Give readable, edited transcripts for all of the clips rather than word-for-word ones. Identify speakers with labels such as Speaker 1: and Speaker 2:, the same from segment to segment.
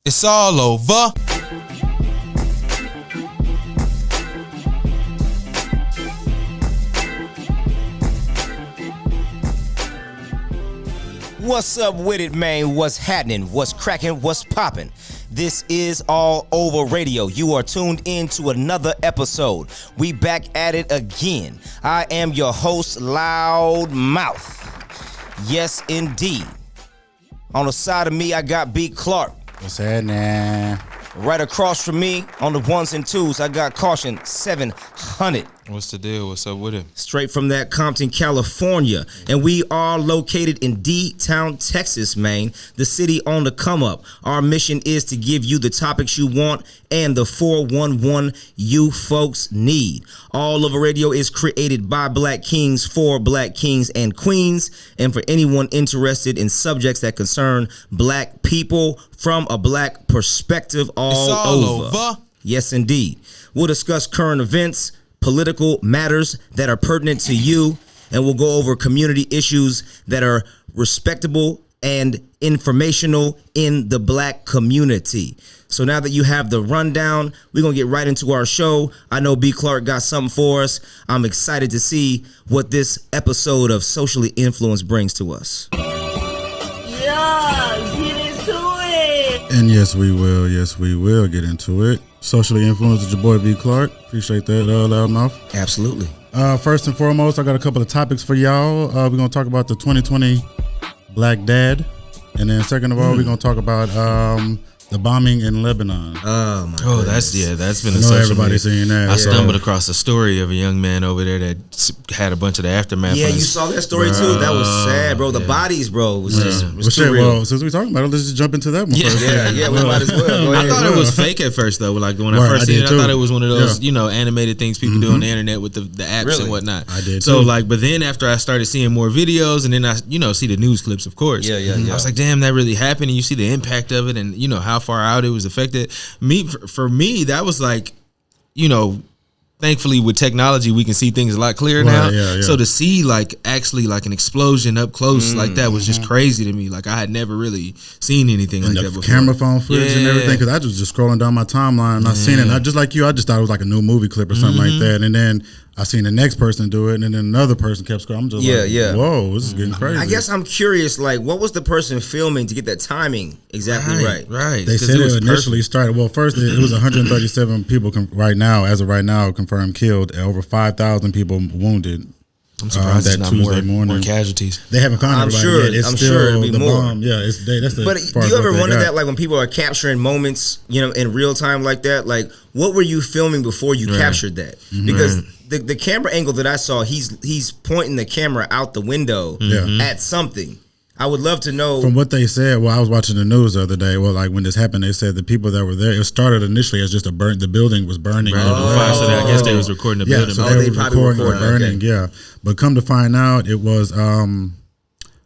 Speaker 1: It's all over.
Speaker 2: What's up with it, man? What's happening? What's cracking? What's popping? This is All Over Radio. You are tuned in to another episode. We back at it again. I am your host, Loud Mouth. Yes, indeed. On the side of me, I got B. Clark.
Speaker 3: What's happening?
Speaker 2: Right across from me, on the ones and twos, I got Caution 700.
Speaker 1: What's the deal? What's up with it?
Speaker 2: Straight from that Compton, California. And we are located in D-Town, Texas, man. The city on the come up. Our mission is to give you the topics you want and the 411 you folks need. All Over Radio is created by Black Kings for Black Kings and Queens, and for anyone interested in subjects that concern Black people from a Black perspective all over. Yes, indeed. We'll discuss current events, political matters that are pertinent to you, and we'll go over community issues that are respectable and informational in the Black community. So now that you have the rundown, we're going to get right into our show. I know B. Clark got something for us. I'm excited to see what this episode of Socially Influenced brings to us.
Speaker 4: Yeah, get into it.
Speaker 3: And yes, we will. Yes, we will get into it. Socially Influenced with your boy B. Clark. Appreciate that, Loudmouth.
Speaker 2: Absolutely.
Speaker 3: First and foremost, I got a couple of topics for y'all. We're going to talk about the 2020 Black Dad. And then second of all, we're going to talk about the bombing in Lebanon.
Speaker 2: Oh, my goodness.
Speaker 1: That's been
Speaker 3: I
Speaker 1: a
Speaker 3: know
Speaker 1: social
Speaker 3: everybody's
Speaker 1: media.
Speaker 3: seen that.
Speaker 1: I stumbled across a story of a young man over there that had a bunch of the aftermath.
Speaker 2: Yeah,
Speaker 1: on
Speaker 2: you
Speaker 1: his,
Speaker 2: saw that story too. That was sad, bro. The bodies, bro, was too real.
Speaker 3: Well, since we're talking about it, let's just jump into that one first.
Speaker 2: Yeah, we might as well. Go ahead.
Speaker 1: I thought it was fake at first though. Like when I first seen it, I thought it was one of those, animated things people do on the internet with the apps and whatnot.
Speaker 3: I did
Speaker 1: so
Speaker 3: too.
Speaker 1: but then after I started seeing more videos and then I, see the news clips, of course.
Speaker 2: Yeah.
Speaker 1: I was like, damn, that really happened. And you see the impact of it, and how far out it was affected. For me, that was like, thankfully with technology we can see things a lot clearer now.
Speaker 3: Yeah.
Speaker 1: So to see actually an explosion up close like that was just crazy to me. Like I had never really seen anything like that before.
Speaker 3: Camera phone footage and everything, because I was just scrolling down my timeline and I seen it. And just like you, I just thought it was like a new movie clip or something like that. And then I seen the next person do it, and then another person kept scrolling. I'm just like, whoa, this is getting crazy.
Speaker 2: I guess I'm curious, what was the person filming to get that timing exactly right?
Speaker 1: Right.
Speaker 3: They said it initially started. Well, first it was 137 people as of right now, confirmed killed, and over 5,000 people wounded.
Speaker 1: I'm surprised
Speaker 3: that
Speaker 1: it's not
Speaker 3: Tuesday
Speaker 1: more
Speaker 3: morning.
Speaker 1: casualties.
Speaker 3: They haven't found everybody yet.
Speaker 2: I'm sure it'll be
Speaker 3: the
Speaker 2: more.
Speaker 3: Bomb. Yeah, that's the.
Speaker 2: But do you ever wonder that, when people are capturing moments, in real time like that, what were you filming before you captured that? Because the camera angle that I saw, he's pointing the camera out the window at something. I would love to know.
Speaker 3: From what they said, I was watching the news the other day. Well, when this happened, they said the people that were there, it started initially as just the building was burning.
Speaker 1: So I guess they was recording the building.
Speaker 3: So they were recording the burning, yeah. But come to find out, it was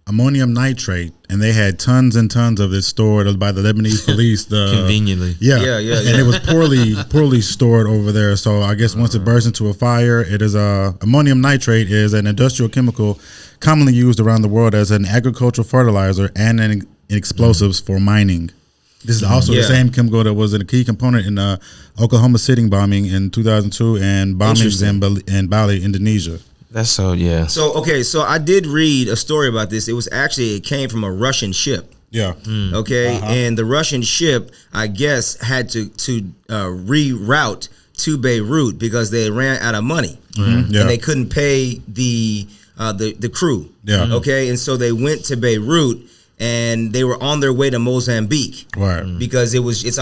Speaker 3: ammonium nitrate, and they had tons and tons of it stored by the Lebanese police.
Speaker 1: Conveniently.
Speaker 3: Yeah. And it was poorly stored over there. So I guess once it bursts into a fire, it is ammonium nitrate is an industrial chemical commonly used around the world as an agricultural fertilizer and an explosives for mining. This is also the same chemical that was a key component in the Oklahoma City bombing in 2002 and bombings in Bali, Indonesia.
Speaker 1: That's so, yeah.
Speaker 2: So I did read a story about this. It came from a Russian ship.
Speaker 3: Yeah.
Speaker 2: Okay. And the Russian ship, I guess, had to reroute to Beirut because they ran out of money. And they couldn't pay the crew.
Speaker 3: Yeah.
Speaker 2: Okay. And so they went to Beirut and they were on their way to Mozambique.
Speaker 3: Right.
Speaker 2: Because it's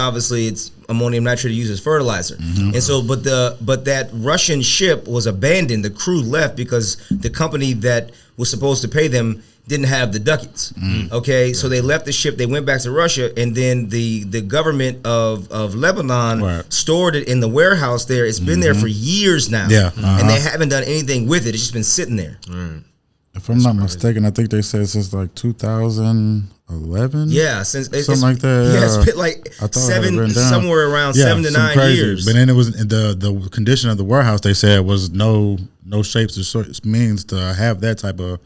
Speaker 2: ammonium nitrate used as fertilizer. And so but that Russian ship was abandoned. The crew left because the company that was supposed to pay them didn't have the ducats. Okay, so they left the ship, they went back to Russia, and then the government of Lebanon stored it in the warehouse there. It's been there for years now. And they haven't done anything with it. It's just been sitting there.
Speaker 3: If I'm not mistaken, I think they said since 2011.
Speaker 2: Yeah, since
Speaker 3: something like that.
Speaker 2: Yeah, it's been like somewhere around 7 to 9 years.
Speaker 3: But then it was the condition of the warehouse. They said was no shapes or sorts means to have that type of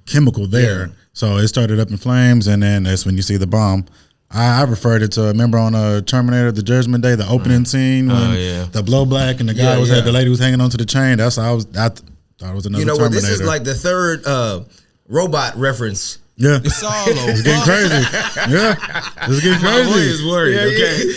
Speaker 3: chemical there. So it started up in flames, and then that's when you see the bomb. I referred it to, remember on Terminator, the Judgment Day, the opening scene when the blow black and the guy had the lady was hanging onto the chain. That's how I thought it was another Terminator.
Speaker 2: This is like the third robot reference.
Speaker 3: Yeah,
Speaker 1: it's all over.
Speaker 3: It's getting crazy. Yeah, it's getting crazy.
Speaker 1: My boy is worried. Okay,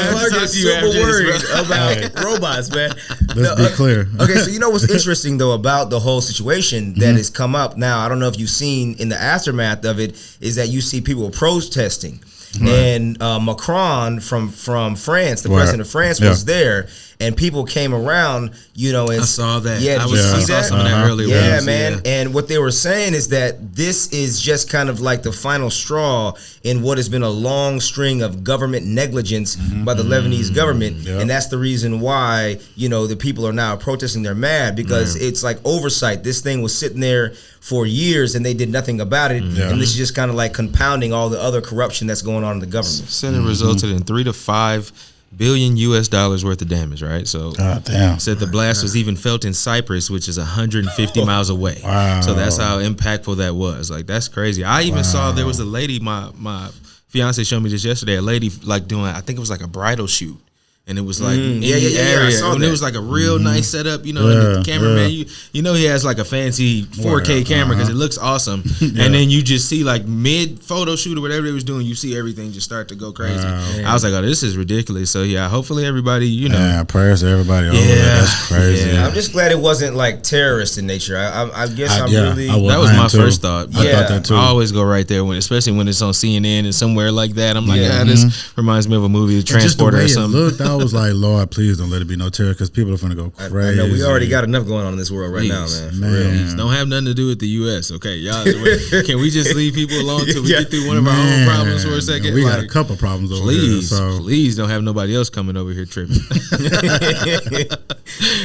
Speaker 2: Clark is super worried about robots, man.
Speaker 3: Let's be clear.
Speaker 2: Okay, so you know what's interesting though about the whole situation that has come up now? I don't know if you've seen in the aftermath of it is that you see people protesting. And Macron from France, the president of France, was there, and people came around, and
Speaker 1: I saw that.
Speaker 2: Yeah,
Speaker 1: I saw some of that earlier.
Speaker 2: Yeah, man. Yeah. And what they were saying is that this is just kind of like the final straw in what has been a long string of government negligence by the Lebanese government, and that's the reason why the people are now protesting. They're mad because it's like oversight. This thing was sitting there for years and they did nothing about it, and this is just kind of like compounding all the other corruption that's going on in the government.
Speaker 1: Senate resulted in $3 to $5 billion worth of damage, right? So said the blast was even felt in Cyprus, which is 150 miles away.
Speaker 3: Wow.
Speaker 1: So that's how impactful that was. Like, that's crazy. I even saw there was a lady, my fiance showed me this yesterday, a lady like doing, I think it was like a bridal shoot. And it was like in the area, and it was like a real nice setup, and the cameraman, he has like a fancy 4K camera because it looks awesome. And then you just see like mid photo shoot or whatever they was doing, you see everything just start to go crazy. I was like, oh, this is ridiculous. So yeah, hopefully everybody,
Speaker 3: prayers to everybody over there. That's crazy.
Speaker 2: Yeah. I'm just glad it wasn't like terrorist in nature. I guess I'm really.
Speaker 1: That was my first thought.
Speaker 3: I thought that too.
Speaker 1: I always go right there especially when it's on CNN and somewhere like that. I'm like, this reminds me of a movie, The Transporter or something.
Speaker 3: I was like, Lord, please don't let it be no terror because people are going to go crazy.
Speaker 2: I know we already got enough going on in this world right now, man.
Speaker 1: Please, don't have nothing to do with the U.S., okay? Y'all, can we just leave people alone until we get through one of our own problems for a second?
Speaker 3: We got a couple problems over here.
Speaker 1: Please don't have nobody else coming over here tripping.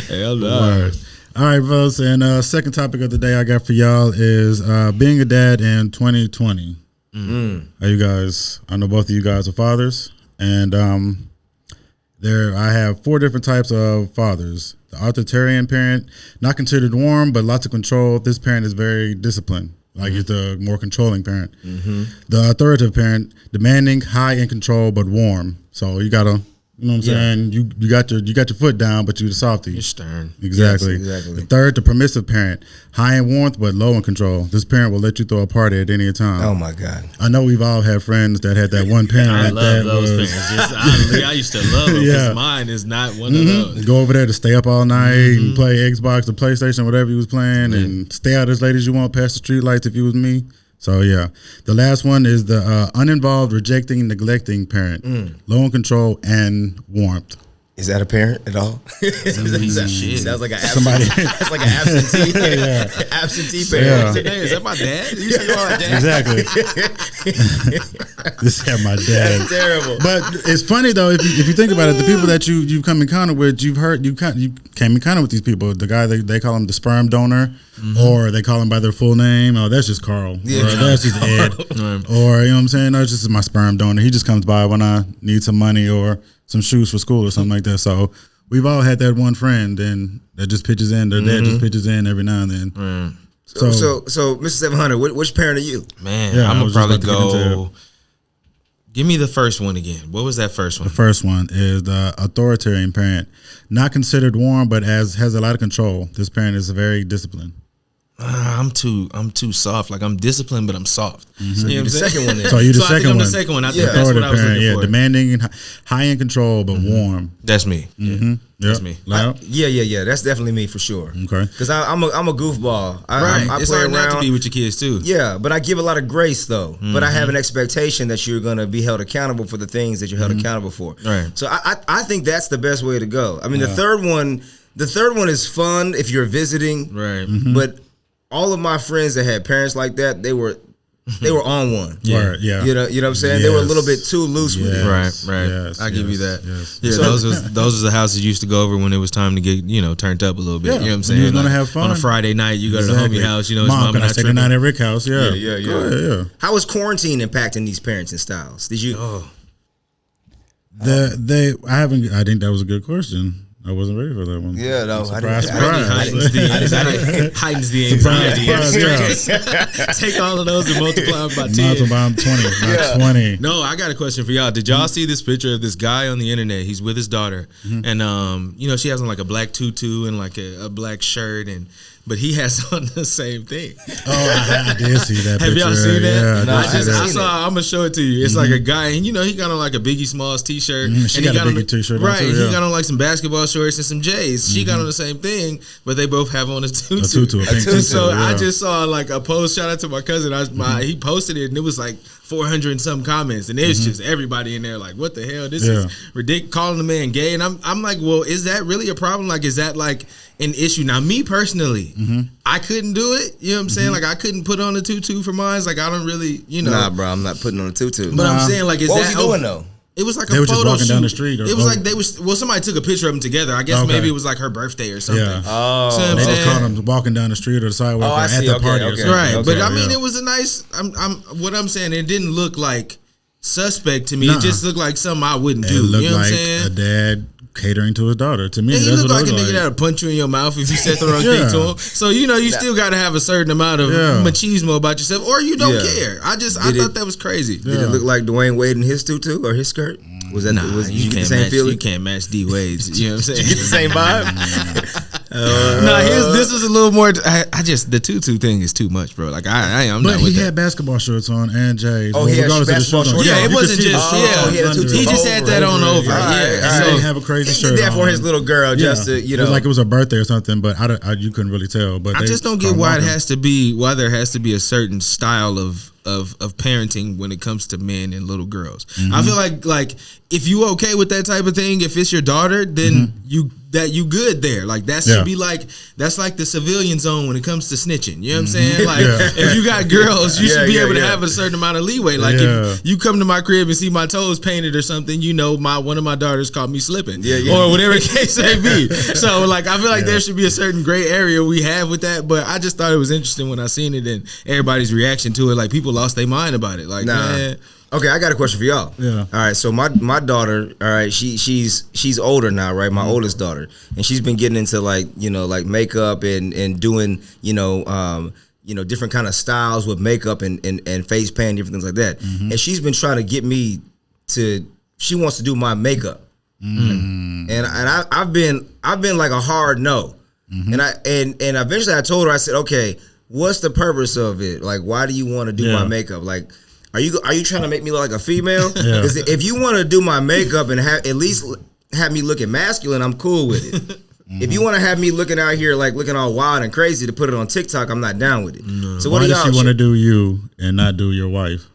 Speaker 1: Hell no.
Speaker 3: All right, folks, and second topic of the day I got for y'all is being a dad in 2020. Are you guys, I know both of you guys are fathers, and I have 4 different types of fathers. The authoritarian parent, not considered warm, but lots of control. This parent is very disciplined. Like he's the more controlling parent. The authoritative parent, demanding, high in control, but warm. So you gotta, you know what I'm saying? You got your foot down, but you're the softy.
Speaker 1: You're stern.
Speaker 3: Exactly.
Speaker 2: Yes, exactly.
Speaker 3: The third, the permissive parent, high in warmth, but low in control. This parent will let you throw a party at any time.
Speaker 2: Oh my God.
Speaker 3: I know we've all had friends that had that one parent.
Speaker 1: I love those parents. I used to love them because mine is not one of those.
Speaker 3: Go over there to stay up all night and play Xbox or PlayStation, whatever you was playing, and stay out as late as you want past the street lights if you was me. So yeah, the last one is the uninvolved, rejecting, neglecting parent, low in control and warmth.
Speaker 2: Is that a parent at all? Sounds like an absentee. That's like an absentee parent.
Speaker 1: Yeah. Is that my dad? You should go my dad.
Speaker 3: Exactly. This is my dad.
Speaker 2: That's terrible.
Speaker 3: But it's funny though if you think about it, the people that you've come in contact with, you came in contact with these people. The guy they call him the sperm donor, or they call him by their full name. Oh, that's just Carl.
Speaker 2: Yeah.
Speaker 3: Or that's just Ed. Or you know what I'm saying? No, it's just my sperm donor. He just comes by when I need some money or some shoes for school or something like that. So we've all had that one friend and that just pitches in. Their dad just pitches in every now and then.
Speaker 2: So Mr. 700, which parent are you?
Speaker 1: Man, I'm gonna probably go. Give me the first one again. What was that first one?
Speaker 3: The first one is the authoritarian parent, not considered warm, but has a lot of control. This parent is very disciplined.
Speaker 1: I'm too soft. Like I'm disciplined, but I'm soft.
Speaker 2: So you're the second one then.
Speaker 3: So you're the
Speaker 1: I think
Speaker 3: second
Speaker 1: I'm
Speaker 3: one.
Speaker 1: the second one. I think that's what I was looking for.
Speaker 3: Demanding and high in control, but warm.
Speaker 1: That's me. That's me.
Speaker 2: Yeah. That's definitely me for sure.
Speaker 3: Okay.
Speaker 2: Because I'm a goofball. I
Speaker 1: it's
Speaker 2: play
Speaker 1: hard
Speaker 2: around.
Speaker 1: not to be with your kids too.
Speaker 2: Yeah, but I give a lot of grace though. But I have an expectation that you're gonna be held accountable for the things that you're held accountable for.
Speaker 1: Right.
Speaker 2: So I think that's the best way to go. I mean, the third one is fun if you're visiting.
Speaker 1: Right.
Speaker 2: But all of my friends that had parents like that, they were on one.
Speaker 3: Yeah.
Speaker 2: You know what I'm saying? They were a little bit too loose with it.
Speaker 1: Right.
Speaker 3: Yes,
Speaker 1: I give you that.
Speaker 3: Yes.
Speaker 1: Yeah, those was the houses you used to go over when it was time to get turned up a little bit.
Speaker 3: Yeah.
Speaker 1: You know what I'm saying?
Speaker 3: You was gonna have fun
Speaker 1: on a Friday night. You go to the homie house. You know, his
Speaker 3: Mom,
Speaker 1: mom
Speaker 3: can I
Speaker 1: not
Speaker 3: stay the
Speaker 1: tripping.
Speaker 3: night at Rick house? Yeah.
Speaker 2: Yeah. How is quarantine impacting these parenting styles? Did you?
Speaker 3: I think that was a good question. I wasn't ready for that one.
Speaker 5: Yeah, no,
Speaker 3: Surprise,
Speaker 1: Heightens the anxiety.
Speaker 5: Yeah.
Speaker 1: Take all of those and multiply them by 10.
Speaker 3: Multiply by 20. Not 20.
Speaker 1: No, I got a question for y'all. Did y'all see this picture of this guy on the internet? He's with his daughter, and she has on like a black tutu and like a black shirt, but he has on the same thing.
Speaker 3: Oh, I did see that picture.
Speaker 1: Have y'all seen that?
Speaker 3: Yeah,
Speaker 5: No,
Speaker 1: I saw. I'm gonna show it to you. It's like a guy, and he got on like a Biggie Smalls t-shirt.
Speaker 3: She
Speaker 1: and
Speaker 3: got
Speaker 1: he
Speaker 3: a
Speaker 1: got
Speaker 3: Biggie
Speaker 1: on
Speaker 3: t-shirt.
Speaker 1: Right,
Speaker 3: on too, yeah.
Speaker 1: he got on like some basketball shorts and some J's. She got on the same thing, but they both have on a tutu.
Speaker 3: A tutu, a pink tutu,
Speaker 1: So
Speaker 3: yeah.
Speaker 1: I just saw like a post. Shout out to my cousin. He posted it, and it was like 400 and some comments, and it's just everybody in there like, what the hell? This is ridiculous. Calling the man gay, and I'm like, well, is that really a problem? Like, is that like an issue? Now, me personally, I couldn't do it. You know what I'm saying? Like, I couldn't put on a tutu for mine. Like, I don't really,
Speaker 5: Nah, bro, I'm not putting on a tutu.
Speaker 1: But I'm saying, like, is
Speaker 5: What
Speaker 1: that
Speaker 5: was he doing though?
Speaker 1: It was like
Speaker 3: They
Speaker 1: a
Speaker 3: were just
Speaker 1: photo
Speaker 3: walking
Speaker 1: shoot.
Speaker 3: down the street, or-
Speaker 1: It was like somebody took a picture of them together. I guess
Speaker 3: Okay.
Speaker 1: maybe it was like her birthday or something.
Speaker 3: Yeah.
Speaker 5: Oh,
Speaker 1: So I'm
Speaker 3: They just
Speaker 1: saying-
Speaker 3: caught him walking down the street or the sidewalk
Speaker 5: Oh,
Speaker 3: or
Speaker 5: I
Speaker 3: at
Speaker 5: see.
Speaker 3: the
Speaker 5: Okay,
Speaker 3: party or
Speaker 5: okay.
Speaker 3: something.
Speaker 1: Right,
Speaker 5: Okay,
Speaker 1: but I mean,
Speaker 3: yeah.
Speaker 1: it was a nice. What I'm saying, it didn't look like suspect to me.
Speaker 3: Nah.
Speaker 1: It just looked like something I wouldn't
Speaker 3: It
Speaker 1: do.
Speaker 3: looked
Speaker 1: You know what I'm
Speaker 3: like
Speaker 1: saying?
Speaker 3: a dad catering to his daughter. To me,
Speaker 1: And he
Speaker 3: that's
Speaker 1: looked
Speaker 3: what
Speaker 1: like
Speaker 3: it
Speaker 1: a
Speaker 3: looked
Speaker 1: nigga that'll punch you in your mouth if you said the wrong thing
Speaker 3: Yeah.
Speaker 1: to him. So you still got to have a certain amount of machismo about yourself, or you don't
Speaker 5: Yeah.
Speaker 1: care. I
Speaker 5: Did
Speaker 1: thought
Speaker 5: it-
Speaker 1: that was crazy.
Speaker 5: Did it look like Dwayne Wade in his tutu or his skirt? Was that?
Speaker 1: Nah,
Speaker 5: Did you
Speaker 1: you
Speaker 5: get the
Speaker 1: can't
Speaker 5: same
Speaker 1: match.
Speaker 5: feeling?
Speaker 1: You can't match D Wade's. You know what I'm saying?
Speaker 5: Get the same vibe.
Speaker 1: This was a little more. The tutu thing is too much, bro. Like I'm
Speaker 3: But
Speaker 1: not
Speaker 3: he
Speaker 1: with
Speaker 3: had
Speaker 1: that.
Speaker 3: basketball shorts on and J's.
Speaker 5: Oh, he had
Speaker 3: regardless of the
Speaker 5: basketball
Speaker 3: shoes on.
Speaker 5: shorts
Speaker 1: Yeah,
Speaker 5: on.
Speaker 1: it
Speaker 3: you could
Speaker 1: wasn't
Speaker 3: see
Speaker 1: just.
Speaker 3: the
Speaker 5: he
Speaker 1: Yeah,
Speaker 5: had a tutu
Speaker 1: he just had that on over.
Speaker 5: All right,
Speaker 1: Yeah,
Speaker 5: all
Speaker 3: He
Speaker 5: right.
Speaker 3: didn't have a crazy
Speaker 5: He
Speaker 3: shirt
Speaker 5: did that for
Speaker 3: on.
Speaker 5: his little girl, just to
Speaker 3: It was like it was a birthday or something, but you couldn't really tell. But
Speaker 1: I
Speaker 3: they
Speaker 1: just don't
Speaker 3: caught
Speaker 1: get
Speaker 3: him
Speaker 1: why
Speaker 3: walking.
Speaker 1: there has to be a certain style of parenting when it comes to men and little girls. I feel like if you okay with that type of thing, if it's your daughter, then you good there. Like that should be like that's like the civilian zone when it comes to snitching. You know what I'm saying? Like if you got girls, you should be able to have a certain amount of leeway. Like if you come to my crib and see my toes painted or something, one of my daughters caught me slipping. Or whatever the case may be. So like I feel like there should be a certain gray area we have with that. But I just thought it was interesting when I seen it and everybody's reaction to it. Like people lost their mind about it. Like man.
Speaker 5: Okay, I got a question for y'all.
Speaker 3: Yeah.
Speaker 5: All right, so my daughter, all right, she's older now, right? My oldest daughter, and she's been getting into like makeup and doing different kind of styles with makeup and face paint, different things like that. And she's been trying to get me to. She wants to do my makeup, and I've been like a hard no, and eventually I told her, I said, okay, what's the purpose of it? Like, why do you want to do my makeup? Like, are you trying to make me look like a female? Because if you want to do my makeup and at least have me looking masculine, I'm cool with it. If you want to have me looking out here like looking all wild and crazy to put it on TikTok, I'm not down with it. No. So
Speaker 3: Why does she want to do you and not do your wife?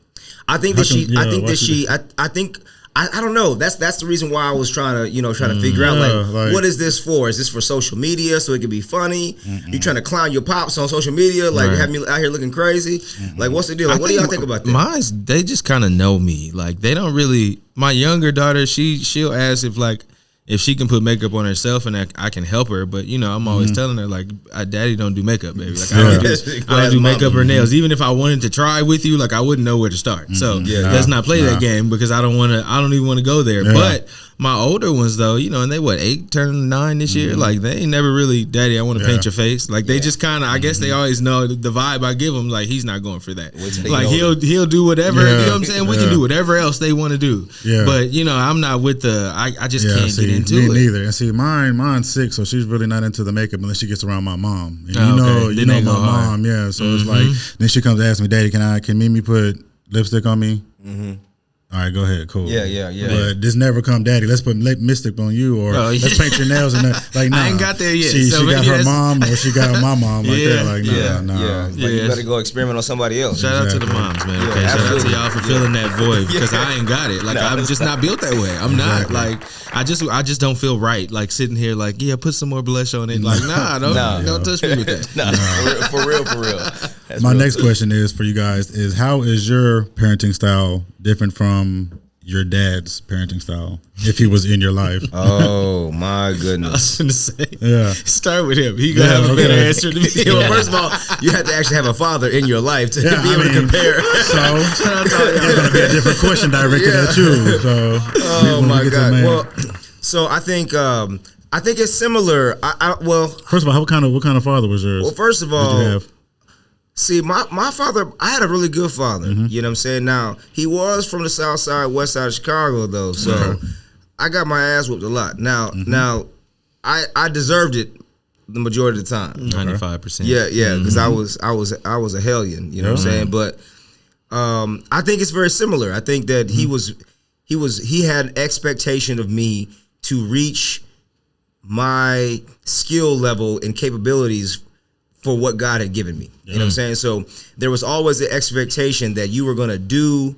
Speaker 5: I think that I think I don't know. That's the reason why I was trying to figure out like what is this for? Is this for social media so it can be funny? You trying to clown your pops on social media, like have me out here looking crazy? Like what's the deal? Like, what do y'all think about that?
Speaker 1: They just kind of know me. Like they don't really. My younger daughter, she'll ask if she can put makeup on herself and I can help her, but I'm always telling her like, Daddy don't do makeup, baby. Like I don't do makeup or nails. Even if I wanted to try with you, like I wouldn't know where to start. So let's not play that game because I don't even want to go there. Yeah. But my older ones though, and they 8 turning 9 this year. Like they ain't never really, Daddy, I want to paint your face. Like they just kind of, I guess they always know the vibe I give them. Like he's not going for that. Like he'll do whatever. You know what I'm saying? We can do whatever else they want to do. Yeah. But I'm not with the. I just can't get into
Speaker 3: me
Speaker 1: it.
Speaker 3: Neither. And see, mine's 6, so she's really not into the makeup unless she gets around my mom. And you know my mom, yeah. So it's like then she comes to ask me, Daddy, can Mimi put lipstick on me? All right, go ahead, cool.
Speaker 5: Yeah.
Speaker 3: But this never come, Daddy. Let's put lipstick on you, or let's paint your nails and that. Like, nah,
Speaker 1: I ain't got there yet.
Speaker 3: She got her mom, or she got my mom. Like that. Like, nah.
Speaker 5: Like you better go experiment on somebody else.
Speaker 1: Shout out to the moms, man. Okay, shout out to y'all for filling that void because I ain't got it. Like I'm just not built that way. I'm not like I just don't feel right. Like sitting here, like put some more blush on it. Like don't touch me with that.
Speaker 5: For real.
Speaker 3: My next question is for you guys: is how is your parenting style different from your dad's parenting style if he was in your life?
Speaker 5: Oh my goodness!
Speaker 1: I was gonna say, start with him. He gonna have a better answer to me.
Speaker 5: Well, first of all, you have to actually have a father in your life to be able to compare.
Speaker 3: So it's gonna be a different question directed at you. So,
Speaker 5: oh my God! Well, so I think I think it's similar. Well,
Speaker 3: First of all, what kind of father was yours?
Speaker 5: well, first of
Speaker 3: Did
Speaker 5: all,
Speaker 3: you have?
Speaker 5: see, my father, I had a really good father. You know what I'm saying? Now, he was from the south side, west side of Chicago, though. So I got my ass whooped a lot. Now, I deserved it the majority of the time.
Speaker 1: 95%.
Speaker 5: Yeah, because I was a hellion. You know what I'm saying? But I think it's very similar. I think that he had expectation of me to reach my skill level and capabilities for what God had given me. You know what I'm saying? So there was always the expectation that you were going to do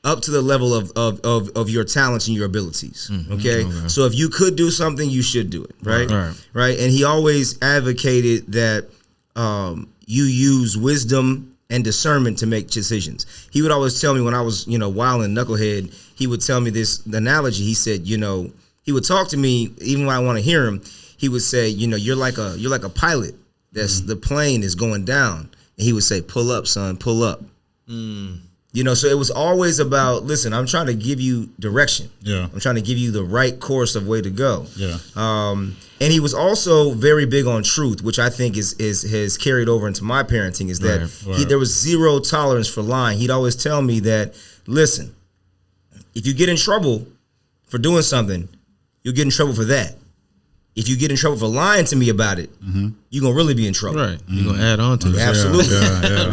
Speaker 5: up to the level of your talents and your abilities. Okay? So if you could do something, you should do it. Right? Right? And he always advocated that you use wisdom and discernment to make decisions. He would always tell me when I was, wild and knucklehead, he would tell me this analogy. He said, he would talk to me even when I want to hear him. He would say, you're like a pilot. That's the plane is going down, and he would say, "Pull up, son, pull up." So it was always about, listen, I'm trying to give you direction. Yeah, I'm trying to give you the right course of way to go. Yeah. And he was also very big on truth, which I think has carried over into my parenting. Is that there was zero tolerance for lying. He'd always tell me that, listen, if you get in trouble for doing something, you'll get in trouble for that. If you get in trouble for lying to me about it, you're going to really be in trouble.
Speaker 1: Right. You're going to add on to it.
Speaker 5: Absolutely.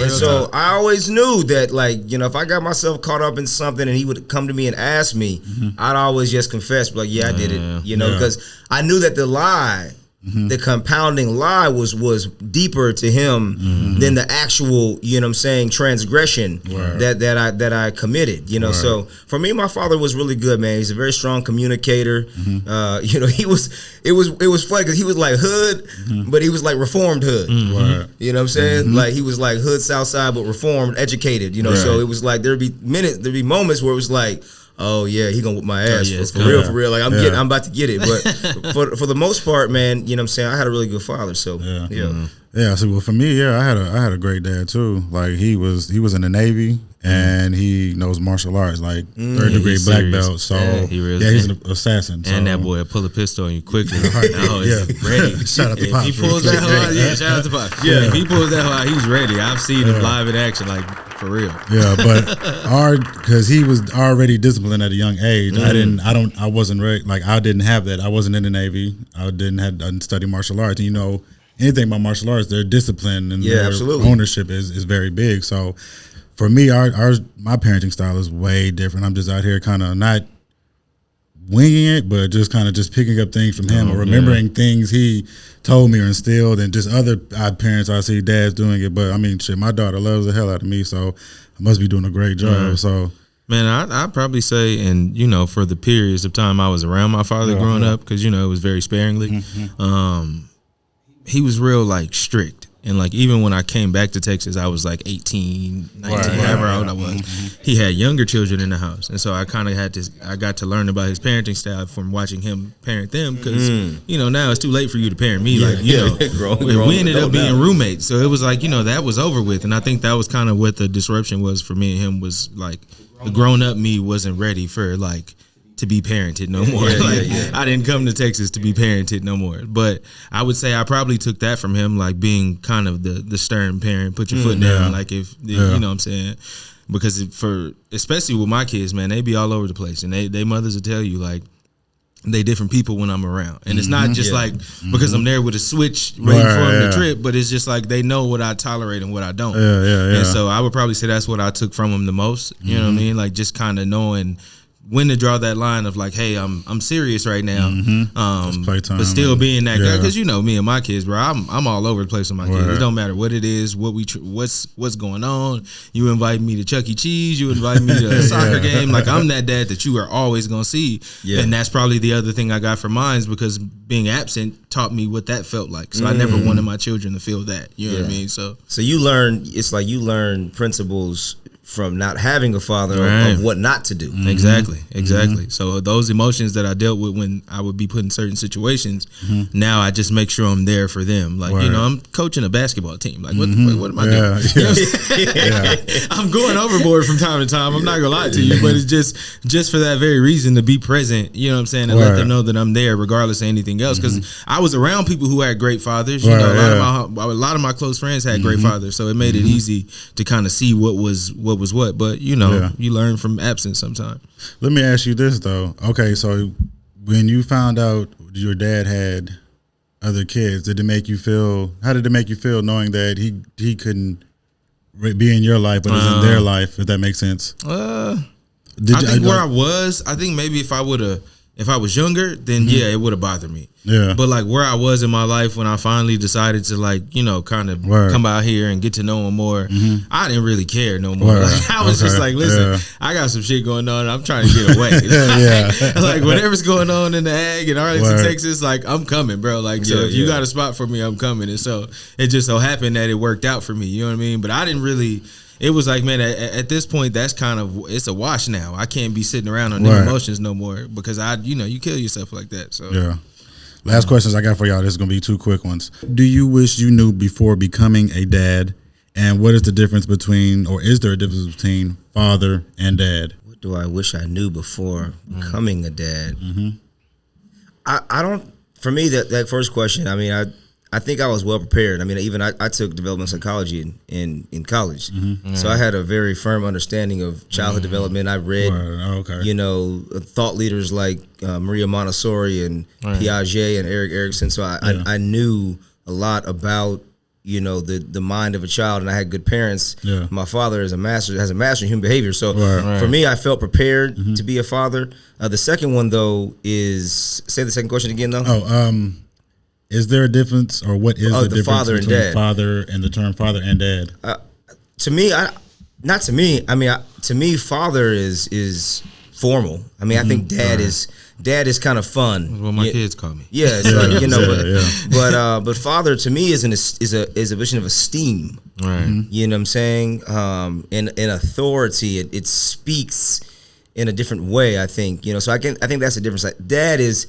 Speaker 5: And so I always knew that, if I got myself caught up in something and he would come to me and ask me, I'd always just confess, I did it. Because I knew that the lie, the compounding lie was deeper to him than the actual, transgression that I committed. So for me, my father was really good, man. He's a very strong communicator. It was funny because he was like hood, but he was like reformed hood. You know what I'm saying? Like he was like hood south side, but reformed, educated. So it was like there'd be moments where it was like, oh yeah, he gonna whip my ass for real. Like I'm about to get it. But for the most part, man, you know what I'm saying, I had a really good father. So
Speaker 3: yeah. So for me, I had a great dad too. Like he was in the Navy and he knows martial arts, like third degree black belt. So he's an assassin.
Speaker 1: And that boy will pull a pistol on you quickly. He's ready.
Speaker 3: Shout out to Pop.
Speaker 1: If he pulls that hoe out, shout out to Pop. If he pulls that hoe out, he's ready. I've seen him live in action, like for real.
Speaker 3: Yeah, but because he was already disciplined at a young age. I wasn't ready. Like I didn't have that. I wasn't in the Navy. I didn't study martial arts. And anything about martial arts, their discipline and their ownership is very big. So for me, my parenting style is way different. I'm just out here kind of not winging it, but just kind of just picking up things from him or remembering things he told me or instilled, and just other parents I see dads doing it. But I mean, shit, my daughter loves the hell out of me, so I must be doing a great job. So.
Speaker 1: Man, I'd probably say, and for the periods of time I was around my father growing up, because it was very sparingly, he was real strict. And even when I came back to Texas, I was 18, 19, however old I was. He had younger children in the house, and so I kind of I got to learn about his parenting style from watching him parent them. Because now it's too late for you to parent me. We ended up being roommates, so it was that was over with. And I think that was kind of what the disruption was for me and him. Was the grown up me wasn't ready for to be parented no more. I didn't come to Texas to be parented no more. But I would say I probably took that from him, being kind of the stern parent, put your foot down, you know what I'm saying? Because especially with my kids, man, they be all over the place, and they mothers will tell you they different people when I'm around. And it's not just because I'm there with a switch waiting for them to trip, but it's just they know what I tolerate and what I don't. And so I would probably say that's what I took from them the most. You know what I mean? Just kind of knowing when to draw that line of hey, I'm serious right now, but still being that guy, because me and my kids, bro, I'm all over the place with my kids. It don't matter what it is, what's going on. You invite me to Chuck E. Cheese, you invite me to a soccer game, I'm that dad that you are always gonna see. And that's probably the other thing I got from mine, is because being absent taught me what that felt like. So I never wanted my children to feel that. You know what I mean? So
Speaker 5: you learn principles from not having a father of what not to do.
Speaker 1: Exactly. So those emotions that I dealt with when I would be put in certain situations, now I just make sure I'm there for them. Like, you know, I'm coaching a basketball team. Like, what the fuck, what am I doing? I'm going overboard from time to time. I'm not gonna lie to you, but it's just for that very reason, to be present, you know what I'm saying, and let them know that I'm there regardless of anything else. Because I was around people who had great fathers. You know, a lot of my close friends had great fathers, so it made it easy to kind of see what was what. But you know, you learn from absence sometimes.
Speaker 3: Let me ask you this though. Okay, so when you found out your dad had other kids, did it make you feel? How did it make you feel knowing that he couldn't be in your life, but is in their life? If that makes sense. I think maybe if I was younger, then it would have bothered me. Yeah. But like where I was in my life when I finally decided to, like, you know, kind of come out here and get to know him more, I didn't really care no more. Like, I was just like, listen, I got some shit going on. I'm trying to get away. Like whatever's going on in the ag in Arlington, Texas, like I'm coming, bro. Like, so if you got a spot for me, I'm coming. And so it just so happened that it worked out for me. You know what I mean? But I didn't really. It was like, man, at this point, that's kind of, it's a wash now. I can't be sitting around on them emotions no more because you kill yourself like that. So yeah. Last questions I got for y'all. This is gonna be 2 quick ones. Do you wish you knew before becoming a dad? And what is the difference between, or is there a difference between father and dad?
Speaker 5: What do I wish I knew before becoming a dad? I don't. For me, that first question. I mean, I think I was well prepared. I mean, even I took developmental psychology in college, so I had a very firm understanding of childhood development. I read, you know, thought leaders like Maria Montessori and Piaget and Erik Erikson. So I knew a lot about, you know, the mind of a child, and I had good parents. My father has a master in human behavior. So for me, I felt prepared to be a father. The second one though is, say the second question again though.
Speaker 3: Is there a difference, or what is the difference
Speaker 5: father
Speaker 3: between
Speaker 5: and dad?
Speaker 3: Father and the term father and dad?
Speaker 5: To me, to me, father is formal. I mean, I think dad is kind of fun.
Speaker 1: That's what my kids call me.
Speaker 5: Yeah, it's like, you know, but father to me is a vision of esteem.
Speaker 1: Right.
Speaker 5: You know what I'm saying? In authority, it speaks in a different way. I think, you know. So I think that's the difference. Like, dad is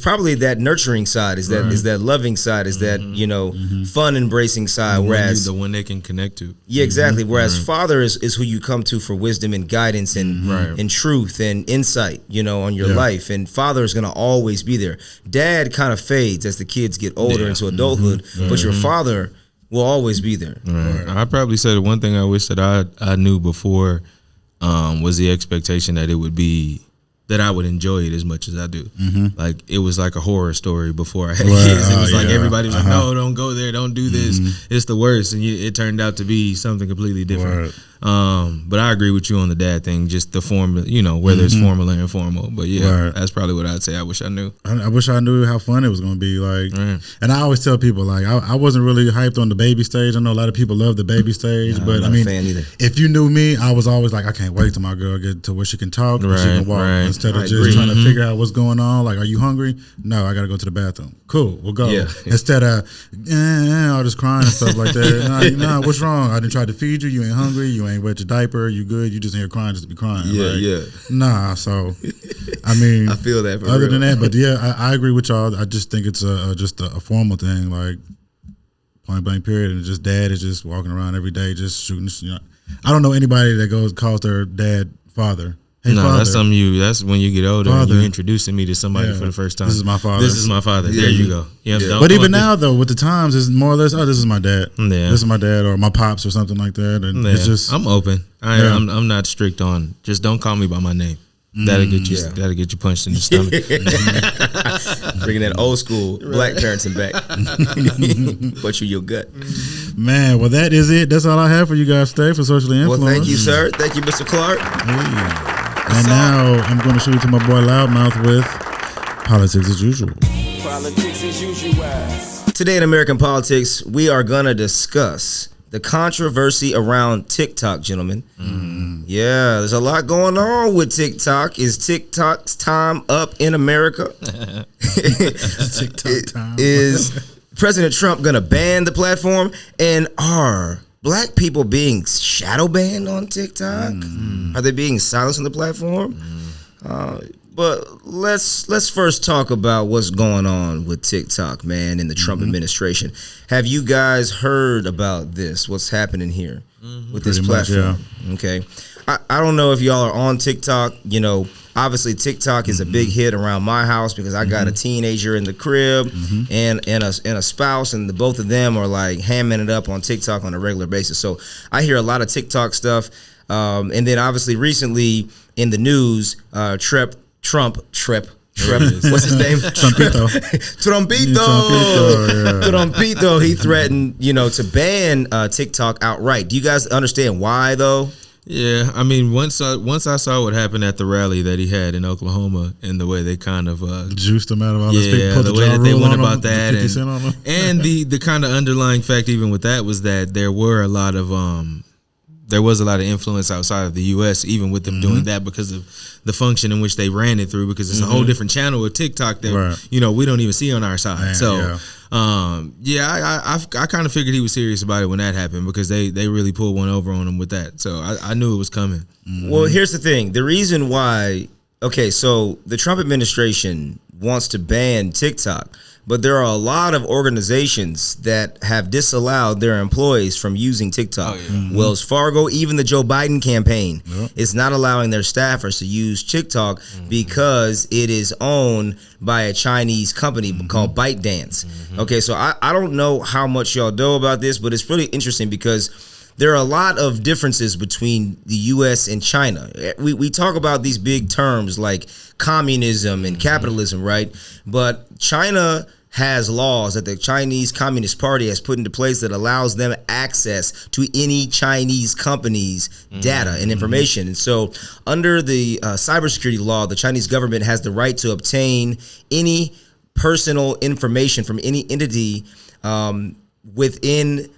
Speaker 5: probably that nurturing side, is that loving side, is that, you know, fun embracing side, whereas
Speaker 1: the one they can connect to.
Speaker 5: Yeah, exactly. Whereas father is who you come to for wisdom and guidance and truth and insight, you know, on your life. And father is gonna always be there. Dad kind of fades as the kids get older into adulthood, but your father will always be there.
Speaker 1: I'd probably say the one thing I wish that I knew before was the expectation that it would be, that I would enjoy it as much as I do. Like, it was like a horror story before I had kids. It was like everybody was like, no, don't go there, don't do this. It's the worst. And it turned out to be something completely different. But I agree with you on the dad thing, just the formula, you know, whether it's formal or informal. But that's probably what I'd say I wish I knew.
Speaker 3: I wish I knew how fun it was going to be. Like, and I always tell people, like, I wasn't really hyped on the baby stage. I know a lot of people love the baby stage, but I mean, if you knew me, I was always like, I can't wait till my girl get to where she can talk and she can walk, instead of just trying to figure out what's going on. Like, are you hungry? No, I got to go to the bathroom. Cool, we'll go. Instead of all this crying and stuff like that. Nah, what's wrong? I didn't try to feed you. You ain't hungry. You ain't wet your diaper. You good. You just in here crying just to be crying. Nah, so I mean,
Speaker 5: I feel that.
Speaker 3: Other than that, but I agree with y'all. I just think it's just a formal thing, like point blank period, and just dad is just walking around every day just shooting. You know, I don't know anybody that calls their dad father. Hey,
Speaker 1: no,
Speaker 3: father.
Speaker 1: That's when you get older and you're introducing me to somebody for the first time.
Speaker 3: This is my father.
Speaker 1: This is my father. There you go.
Speaker 3: But even now, though, with the times, it's more or less, this is my dad. This is my dad, or my pops, or something like that. And it's just,
Speaker 1: I'm open. I'm not strict on, just don't call me by my name. That'll get you punched in the stomach.
Speaker 5: Bringing that old school black parenting back. But your gut.
Speaker 3: Man, well, that is it. That's all I have for you guys today for Socially Influenced.
Speaker 5: Well, thank you, sir. Thank you, Mr. Clark.
Speaker 3: Hey. And now I'm going to shoot it to my boy Loudmouth with Politics as Usual.
Speaker 5: Today in American politics, we are going to discuss the controversy around TikTok, gentlemen. Yeah, there's a lot going on with TikTok. Is TikTok's time up in America?
Speaker 3: TikTok time.
Speaker 5: Is President Trump gonna ban the platform? And are black people being shadow banned on TikTok? Are they being silenced on the platform? But let's first talk about what's going on with TikTok, man, in the Trump administration. Have you guys heard about this? What's happening here with this platform? Okay. I don't know if y'all are on TikTok. You know, obviously TikTok is a big hit around my house because I got a teenager in the crib and a spouse, and the both of them are like hamming it up on TikTok on a regular basis. So I hear a lot of TikTok stuff. And then obviously recently in the news, Trump, what's his name? Trumpito, he threatened, to ban TikTok outright. Do you guys understand why though?
Speaker 1: Yeah, I mean, once I saw what happened at the rally that he had in Oklahoma and the way they kind of
Speaker 3: juiced him out of all this big
Speaker 1: the way that they went about that,
Speaker 3: and
Speaker 1: the kind of underlying fact even with that was that there was a lot of influence outside of the U.S. even with them doing that because of the function in which they ran it through, because it's a whole different channel with TikTok that we don't even see on our side. I kind of figured he was serious about it when that happened because they really pulled one over on him with that. So I knew it was coming.
Speaker 5: Well, here's the thing. The reason why, so the Trump administration wants to ban TikTok, but there are a lot of organizations that have disallowed their employees from using TikTok. Wells Fargo, even the Joe Biden campaign is not allowing their staffers to use TikTok because it is owned by a Chinese company called ByteDance. Okay, so I don't know how much y'all know about this, but it's really interesting because there are a lot of differences between the U.S. and China. We talk about these big terms like communism and capitalism, right? But China has laws that the Chinese Communist Party has put into place that allows them access to any Chinese company's data and information. And so under the cybersecurity law, the Chinese government has the right to obtain any personal information from any entity within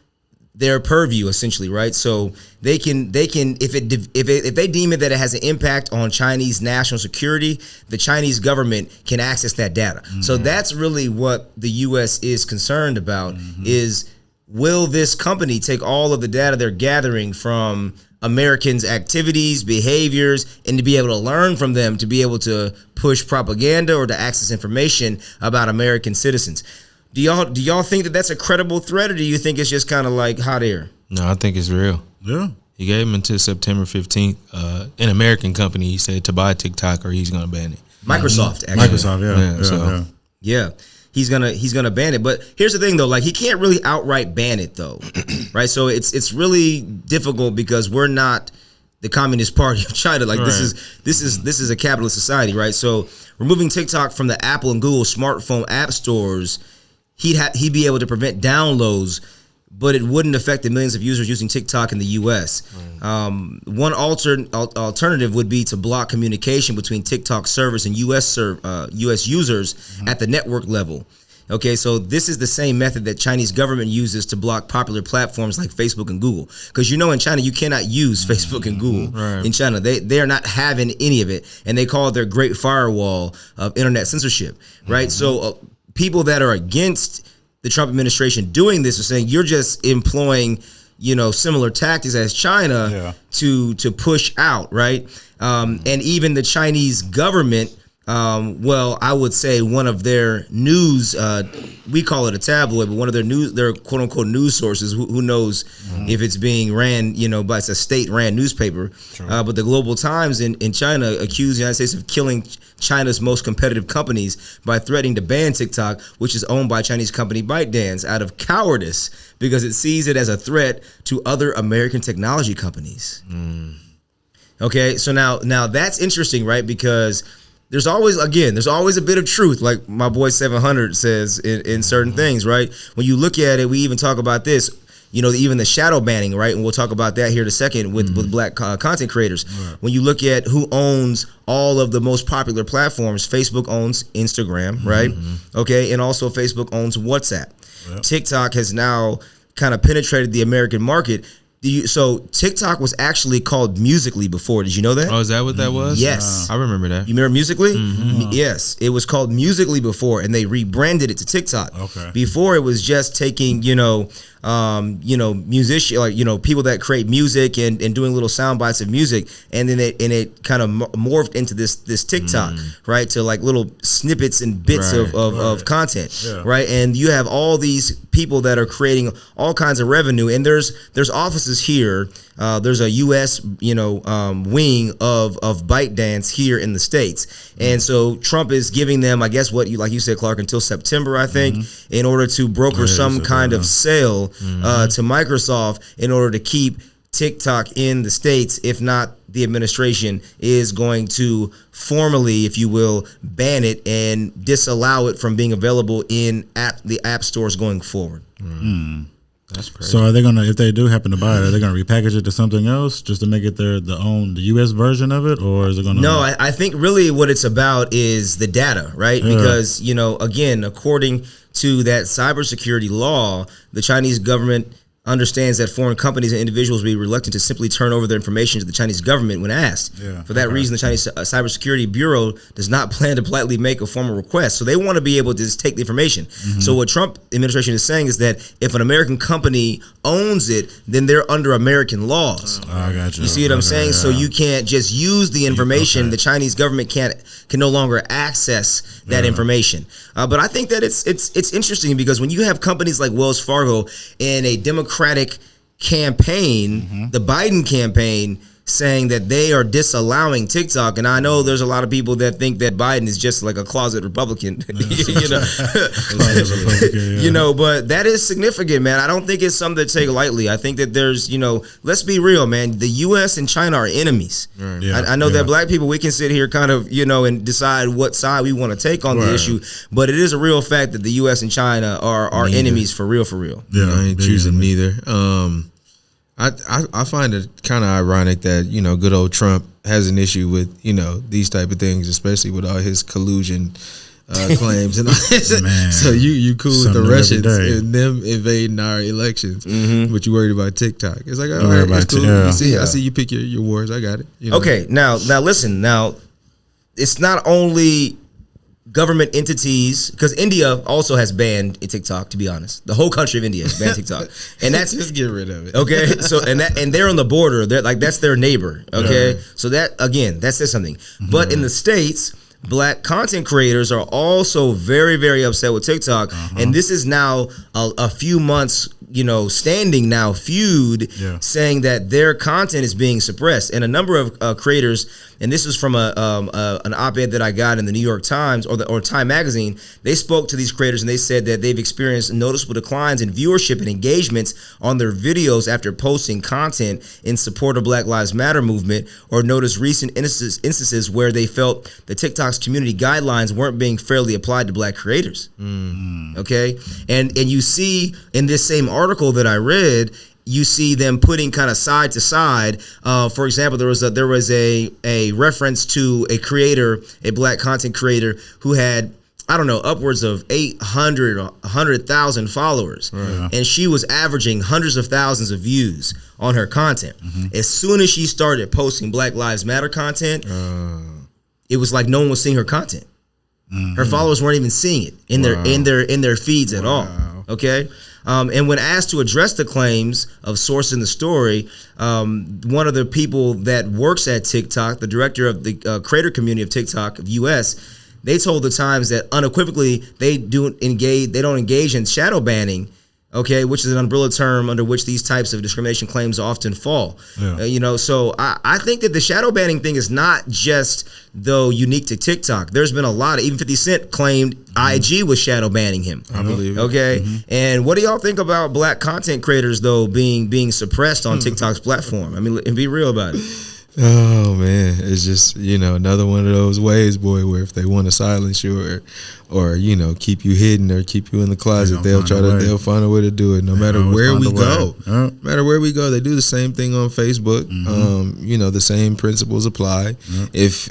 Speaker 5: their purview, essentially, right? So they can if they deem it that it has an impact on Chinese national security, the Chinese government can access that data. So that's really what the U.S. is concerned about: is will this company take all of the data they're gathering from Americans' activities, behaviors, and to be able to learn from them, to be able to push propaganda or to access information about American citizens. Do y'all think that that's a credible threat, or do you think it's just kind of like hot air?
Speaker 1: No, I think it's real. Yeah. He gave him until September 15th. An American company, he said, to buy TikTok or he's going to ban it.
Speaker 5: Microsoft, actually.
Speaker 3: Microsoft,
Speaker 5: yeah. He's gonna ban it. But here's the thing though, like he can't really outright ban it though. Right? So it's really difficult because we're not the Communist Party of China. Like this is a capitalist society, right? So removing TikTok from the Apple and Google smartphone app stores, he'd be able to prevent downloads, but it wouldn't affect the millions of users using TikTok in the U.S. One alternative would be to block communication between TikTok servers and U.S. users at the network level. Okay, so this is the same method that Chinese government uses to block popular platforms like Facebook and Google. Because in China, you cannot use Facebook and Google. In China, they are not having any of it, and they call it their Great Firewall of internet censorship, right? So people that are against the Trump administration doing this are saying you're just employing, similar tactics as China to push out, right? And even the Chinese government, I would say one of their news, we call it a tabloid, but one of their quote unquote news sources, who knows if it's being ran, but it's a state ran newspaper. But the Global Times in China accused the United States of killing China's most competitive companies by threatening to ban TikTok, which is owned by Chinese company ByteDance, out of cowardice because it sees it as a threat to other American technology companies. Okay, so now that's interesting, right? Because there's always a bit of truth, like my boy 700 says in certain things, right? When you look at it, we even talk about this, even the shadow banning, right? And we'll talk about that here in a second with black content creators. When you look at who owns all of the most popular platforms, Facebook owns Instagram, right? Okay, and also Facebook owns WhatsApp. TikTok has now kind of penetrated the American market. So TikTok was actually called Musical.ly before. Did you know that?
Speaker 1: Oh, is that what that was?
Speaker 5: Yes.
Speaker 1: I remember that.
Speaker 5: You remember Musical.ly? Yes. It was called Musical.ly before, and they rebranded it to TikTok.
Speaker 3: Okay.
Speaker 5: Before, it was just taking, musician, like, people that create music and doing little sound bites of music, and then it kind of morphed into this TikTok, right? To like little snippets and bits of content, right? And you have all these people that are creating all kinds of revenue, and there's offices here. There's a U.S. wing of ByteDance here in the States, and so Trump is giving them, I guess, like you said, Clark, until September, I think, in order to broker some kind of sale to Microsoft in order to keep TikTok in the States. If not, the administration is going to formally, if you will, ban it and disallow it from being available in the app stores going forward.
Speaker 1: That's crazy.
Speaker 3: So are they gonna, if they do happen to buy it, are they gonna repackage it to something else just to make it the U.S. version of it, or is it gonna?
Speaker 5: No, I think really what it's about is the data, right?
Speaker 3: Yeah.
Speaker 5: Because again, according to that cybersecurity law, the Chinese government understands that foreign companies and individuals will be reluctant to simply turn over their information to the Chinese government when asked.
Speaker 3: Yeah,
Speaker 5: For that reason, the Chinese Cybersecurity Bureau does not plan to politely make a formal request. So they want to be able to just take the information. So what Trump administration is saying is that if an American company owns it, then they're under American laws.
Speaker 3: I got you.
Speaker 5: You see what I'm saying?
Speaker 3: Yeah.
Speaker 5: So you can't just use the information. The Chinese government can no longer access that information. But I think that it's interesting because when you have companies like Wells Fargo and a Democratic campaign, the Biden campaign, saying that they are disallowing TikTok, and I know there's a lot of people that think that Biden is just like a closet Republican, but that is significant, man. I don't think it's something to take lightly. I think that there's, let's be real, man. The U.S. and China are enemies. Right. Yeah, I know that black people, we can sit here kind of, and decide what side we want to take on the issue, but it is a real fact that the U.S. and China are enemies for real.
Speaker 1: Yeah, I ain't choosing neither. I find it kind of ironic that good old Trump has an issue with these type of things, especially with all his collusion claims and all this.
Speaker 3: Man,
Speaker 1: so you cool with the
Speaker 3: something
Speaker 1: Russians
Speaker 3: every day.
Speaker 1: and them invading our elections, but you worried about TikTok. It's like, all
Speaker 3: Worried
Speaker 1: right, it's
Speaker 3: about
Speaker 1: cool. I
Speaker 3: yeah.
Speaker 1: see you pick your wars. I got it.
Speaker 5: Okay, now listen. Now, it's not only government entities, because India also has banned TikTok. To be honest, the whole country of India has banned TikTok, and that's
Speaker 1: just get rid of it.
Speaker 5: Okay, so and they're on the border. They're like, that's their neighbor. Okay, so that says something. But in the States, black content creators are also very, very upset with TikTok, and this is now a few months, standing now feud, saying that their content is being suppressed, and a number of creators. And this is from an op-ed that I got in the New York Times or Time Magazine. They spoke to these creators and they said that they've experienced noticeable declines in viewership and engagements on their videos after posting content in support of Black Lives Matter movement, or noticed recent instances where they felt the TikTok's community guidelines weren't being fairly applied to black creators. Okay, and you see in this same article that I read, you see them putting kind of side to side. For example, there was a reference to a creator, a black content creator who had, I don't know, upwards of 800 or 100,000 followers. And she was averaging hundreds of thousands of views on her content. As soon as she started posting Black Lives Matter content, it was like no one was seeing her content. Her followers weren't even seeing it in their feeds at all. Okay? And when asked to address the claims of source in the story, one of the people that works at TikTok, the director of the creator community of TikTok of US, they told the Times that unequivocally they don't engage in shadow banning, okay, which is an umbrella term under which these types of discrimination claims often fall. So I think that the shadow banning thing is not just unique to TikTok. There's been a lot of, even 50 Cent claimed IG was shadow banning him.
Speaker 1: I believe it.
Speaker 5: Okay, and what do y'all think about black content creators though being suppressed on TikTok's platform? I mean, and be real about it.
Speaker 1: Oh man, it's just another one of those ways, boy, where if they want to silence you or keep you hidden or keep you in the closet, they'll find a way to do it. No matter where we go, no matter where we go, they do the same thing on Facebook. The same principles apply. If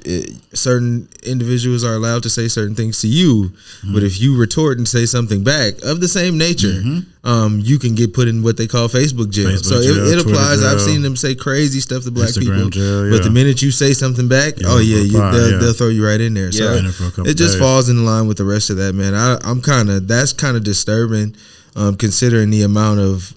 Speaker 1: certain individuals are allowed to say certain things to you, but if you retort and say something back of the same nature, you can get put in what they call Facebook jail.
Speaker 3: Facebook
Speaker 1: so
Speaker 3: jail,
Speaker 1: it applies.
Speaker 3: Twitter
Speaker 1: I've
Speaker 3: jail,
Speaker 1: seen them say crazy stuff to black
Speaker 3: Instagram
Speaker 1: people,
Speaker 3: jail,
Speaker 1: but the minute you say something back, they'll throw you right in there. So it just falls in line with the rest of that, man. That's kind of disturbing, considering the amount of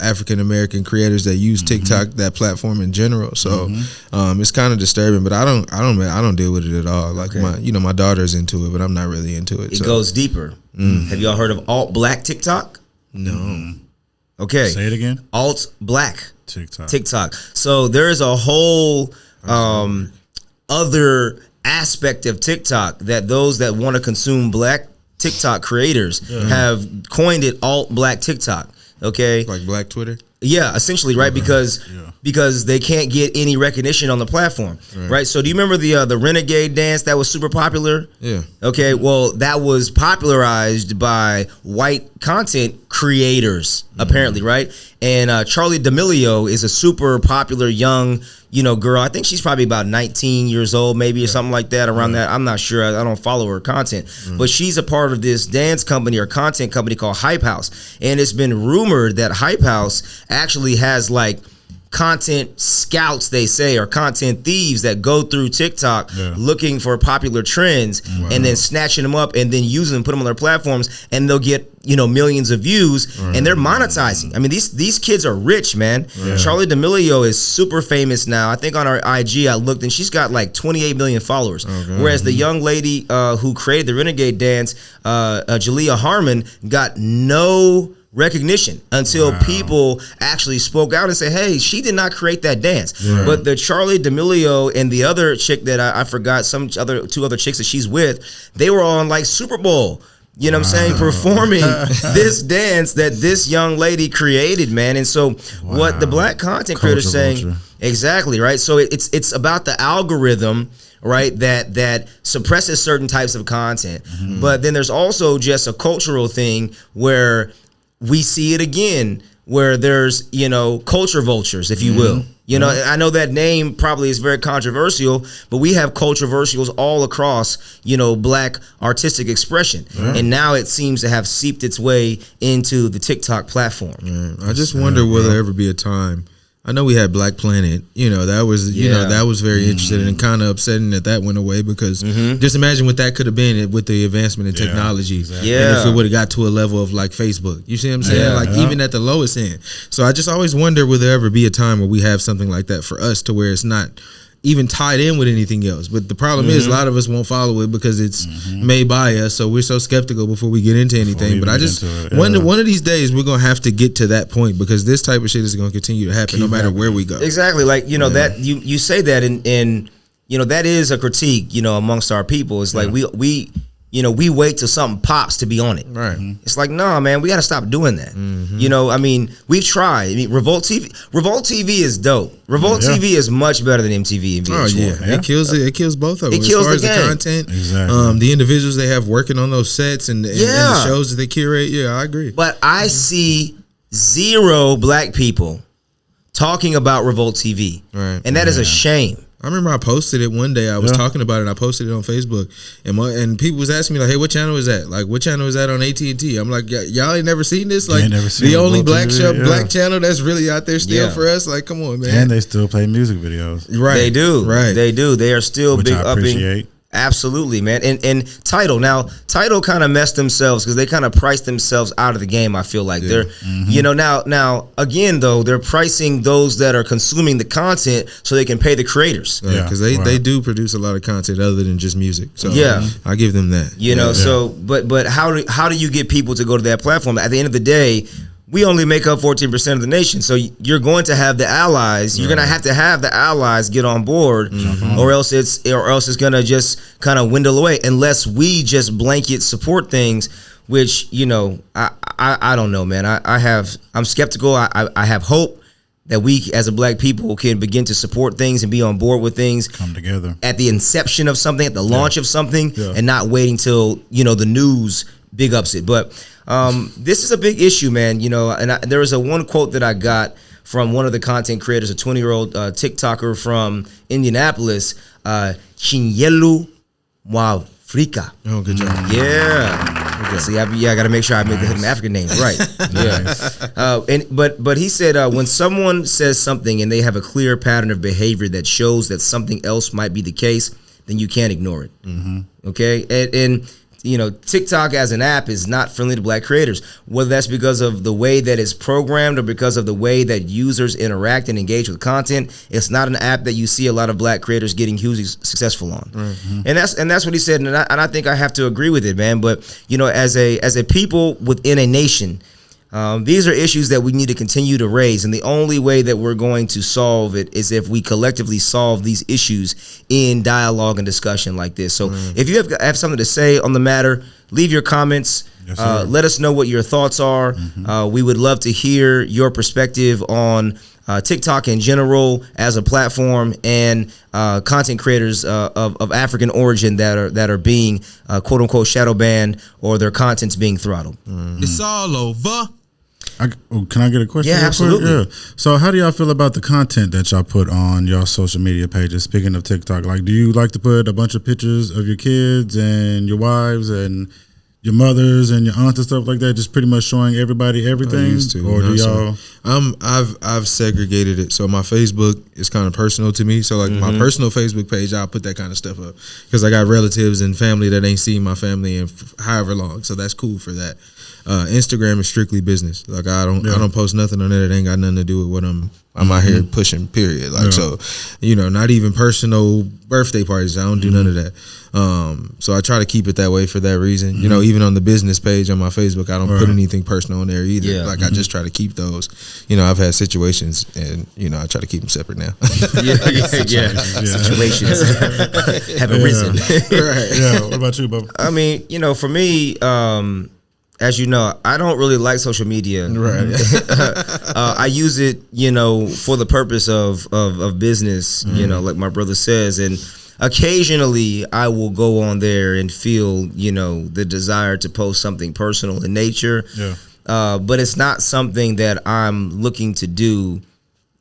Speaker 1: African American creators that use TikTok, that platform in general. So it's kind of disturbing, but I don't deal with it at all. Like my daughter's into it, but I'm not really into it.
Speaker 5: It goes deeper. Have y'all heard of alt black TikTok?
Speaker 1: No.
Speaker 5: Okay.
Speaker 3: Say it again.
Speaker 5: Alt black
Speaker 3: TikTok.
Speaker 5: So there is a whole other aspect of TikTok that those that want to consume black TikTok creators have coined it alt black TikTok. Okay.
Speaker 1: Like Black Twitter?
Speaker 5: Yeah, essentially, right? Because they can't get any recognition on the platform, right? So do you remember the Renegade dance that was super popular?
Speaker 1: Yeah.
Speaker 5: Okay, well, that was popularized by white content creators, apparently, right? And Charlie D'Amelio is a super popular young, girl. I think she's probably about 19 years old, maybe, or something like that, around that. I'm not sure. I don't follow her content. But she's a part of this dance company or content company called Hype House. And it's been rumored that Hype House actually has like content scouts, they say, or content thieves that go through TikTok looking for popular trends and then snatching them up and then using them, put them on their platforms, and they'll get millions of views and they're monetizing. I mean, these kids are rich, man. Charlie D'Amelio is super famous now. I think on her IG I looked and she's got like 28 million followers. Whereas the young lady who created the Renegade dance, Jalea Harmon, got no recognition until people actually spoke out and said, hey, she did not create that dance. But the Charlie D'Amelio and the other chick that I forgot, two other chicks that she's with, they were on like Super Bowl, what I'm saying, performing this dance that this young lady created, man. And so what the black content creators saying, exactly, right? So it's about the algorithm, right, that suppresses certain types of content. But then there's also just a cultural thing where we see it again, where there's, culture vultures, if you will. I know that name probably is very controversial, but we have controversials all across, black artistic expression. And now it seems to have seeped its way into the TikTok platform.
Speaker 1: I just wonder will there ever be a time. I know we had Black Planet, that was, that was very interesting and kind of upsetting that went away because just imagine what that could have been with the advancement in technology. And if it would have got to a level of like Facebook, you see what I'm saying? Even at the lowest end. So I just always wonder, will there ever be a time where we have something like that for us to where it's not even tied in with anything else? But the problem is a lot of us won't follow it because it's made by us, so we're so skeptical before we get into anything. But I just wonder, one of these days we're gonna have to get to that point because this type of shit is gonna continue to happen no matter where we go.
Speaker 5: Exactly, like that you say that and that is a critique amongst our people. It's like we wait till something pops to be on it.
Speaker 1: Right.
Speaker 5: It's like, no, man, we got to stop doing that. I mean, we've tried. I mean, Revolt TV is dope. Revolt TV is much better than MTV and VH1.
Speaker 1: It kills it. It kills both of them.
Speaker 5: It kills
Speaker 1: as far
Speaker 5: the
Speaker 1: as
Speaker 5: game.
Speaker 1: the content,
Speaker 3: Exactly.
Speaker 1: the individuals they have working on those sets and the shows that they curate. Yeah, I agree.
Speaker 5: But I see zero black people talking about Revolt TV.
Speaker 1: Right.
Speaker 5: And that is a shame.
Speaker 1: I remember I posted it one day. I was talking about it. I posted it on Facebook, and people was asking me like, "Hey, what channel is that? Like, what channel is that on AT&T?" I'm like, y'all ain't never seen this? Like, the only black channel that's really out there still for us. Like, come on, man.
Speaker 3: And they still play music videos.
Speaker 1: Right,
Speaker 5: they do.
Speaker 1: Right,
Speaker 5: they do. They are still
Speaker 3: which
Speaker 5: big
Speaker 3: I
Speaker 5: upping.
Speaker 3: appreciate.
Speaker 5: Absolutely, man. And Tidal kind of messed themselves because they kind of priced themselves out of the game. I feel like they're, now again though, they're pricing those that are consuming the content so they can pay the creators.
Speaker 1: Because they do produce a lot of content other than just music. So I give them that.
Speaker 5: So but how do you get people to go to that platform? At the end of the day, we only make up 14% of the nation. So you're going to have the allies. You're going to have the allies get on board, or else it's going to just kind of dwindle away unless we just blanket support things, which, I don't know, man. I'm skeptical. I have hope that we as a black people can begin to support things and be on board with things.
Speaker 3: Come together.
Speaker 5: At the inception of something, at the launch of something, and not waiting till, the news big ups it. But this is a big issue, man. There was one quote that I got from one of the content creators, a 20-year-old TikToker from Indianapolis, Chinyelu Mwafrika.
Speaker 1: Oh, good job.
Speaker 5: Yeah. See, I got to make sure I make the African names right. But he said when someone says something and they have a clear pattern of behavior that shows that something else might be the case, then you can't ignore it. Okay, and you know, TikTok as an app is not friendly to black creators, whether that's because of the way that it's programmed or because of the way that users interact and engage with content. It's not an app that you see a lot of black creators getting hugely successful on. And that's what he said, and I think I have to agree with it, man. But you know, as a people within a nation, these are issues that we need to continue to raise, and the only way that we're going to solve it is if we collectively solve these issues in dialogue and discussion like this. So if you have something to say on the matter, leave your comments. Yes, let us know what your thoughts are. We would love to hear your perspective on TikTok in general as a platform, and content creators of African origin that are being quote unquote shadow banned, or their content's being throttled.
Speaker 1: It's all over.
Speaker 3: Can I get a question?
Speaker 5: Yeah, absolutely.
Speaker 3: Yeah. So how do y'all feel about the content that y'all put on y'all social media pages? Speaking of TikTok, like, do you like to put a bunch of pictures of your kids and your wives and your mothers and your aunts and stuff like that, just pretty much showing everybody everything?
Speaker 1: I used to,
Speaker 3: or do y'all?
Speaker 1: I've segregated it. So my Facebook is kind of personal to me. So like my personal Facebook page, I'll put that kind of stuff up because I got relatives and family that ain't seen my family in however long. So that's cool for that. Instagram is strictly business. Like I don't post nothing on there that ain't got nothing to do with what I'm out here pushing, period. Like so, you know, not even personal birthday parties. I don't do none of that. So I try to keep it that way for that reason. You know, even on the business page on my Facebook, I don't put anything personal on there either.
Speaker 5: Yeah.
Speaker 1: Like I just try to keep those. You know, I've had situations and, you know, I try to keep them separate now.
Speaker 5: Situations have arisen.
Speaker 3: Right. Yeah. What about you, Bubba?
Speaker 5: I mean, you know, for me, as you know, I don't really like social media.
Speaker 1: Right.
Speaker 5: I use it, you know, for the purpose of business, you know, like my brother says. And occasionally I will go on there and feel, you know, the desire to post something personal in nature. Yeah. But it's not something that I'm looking to do,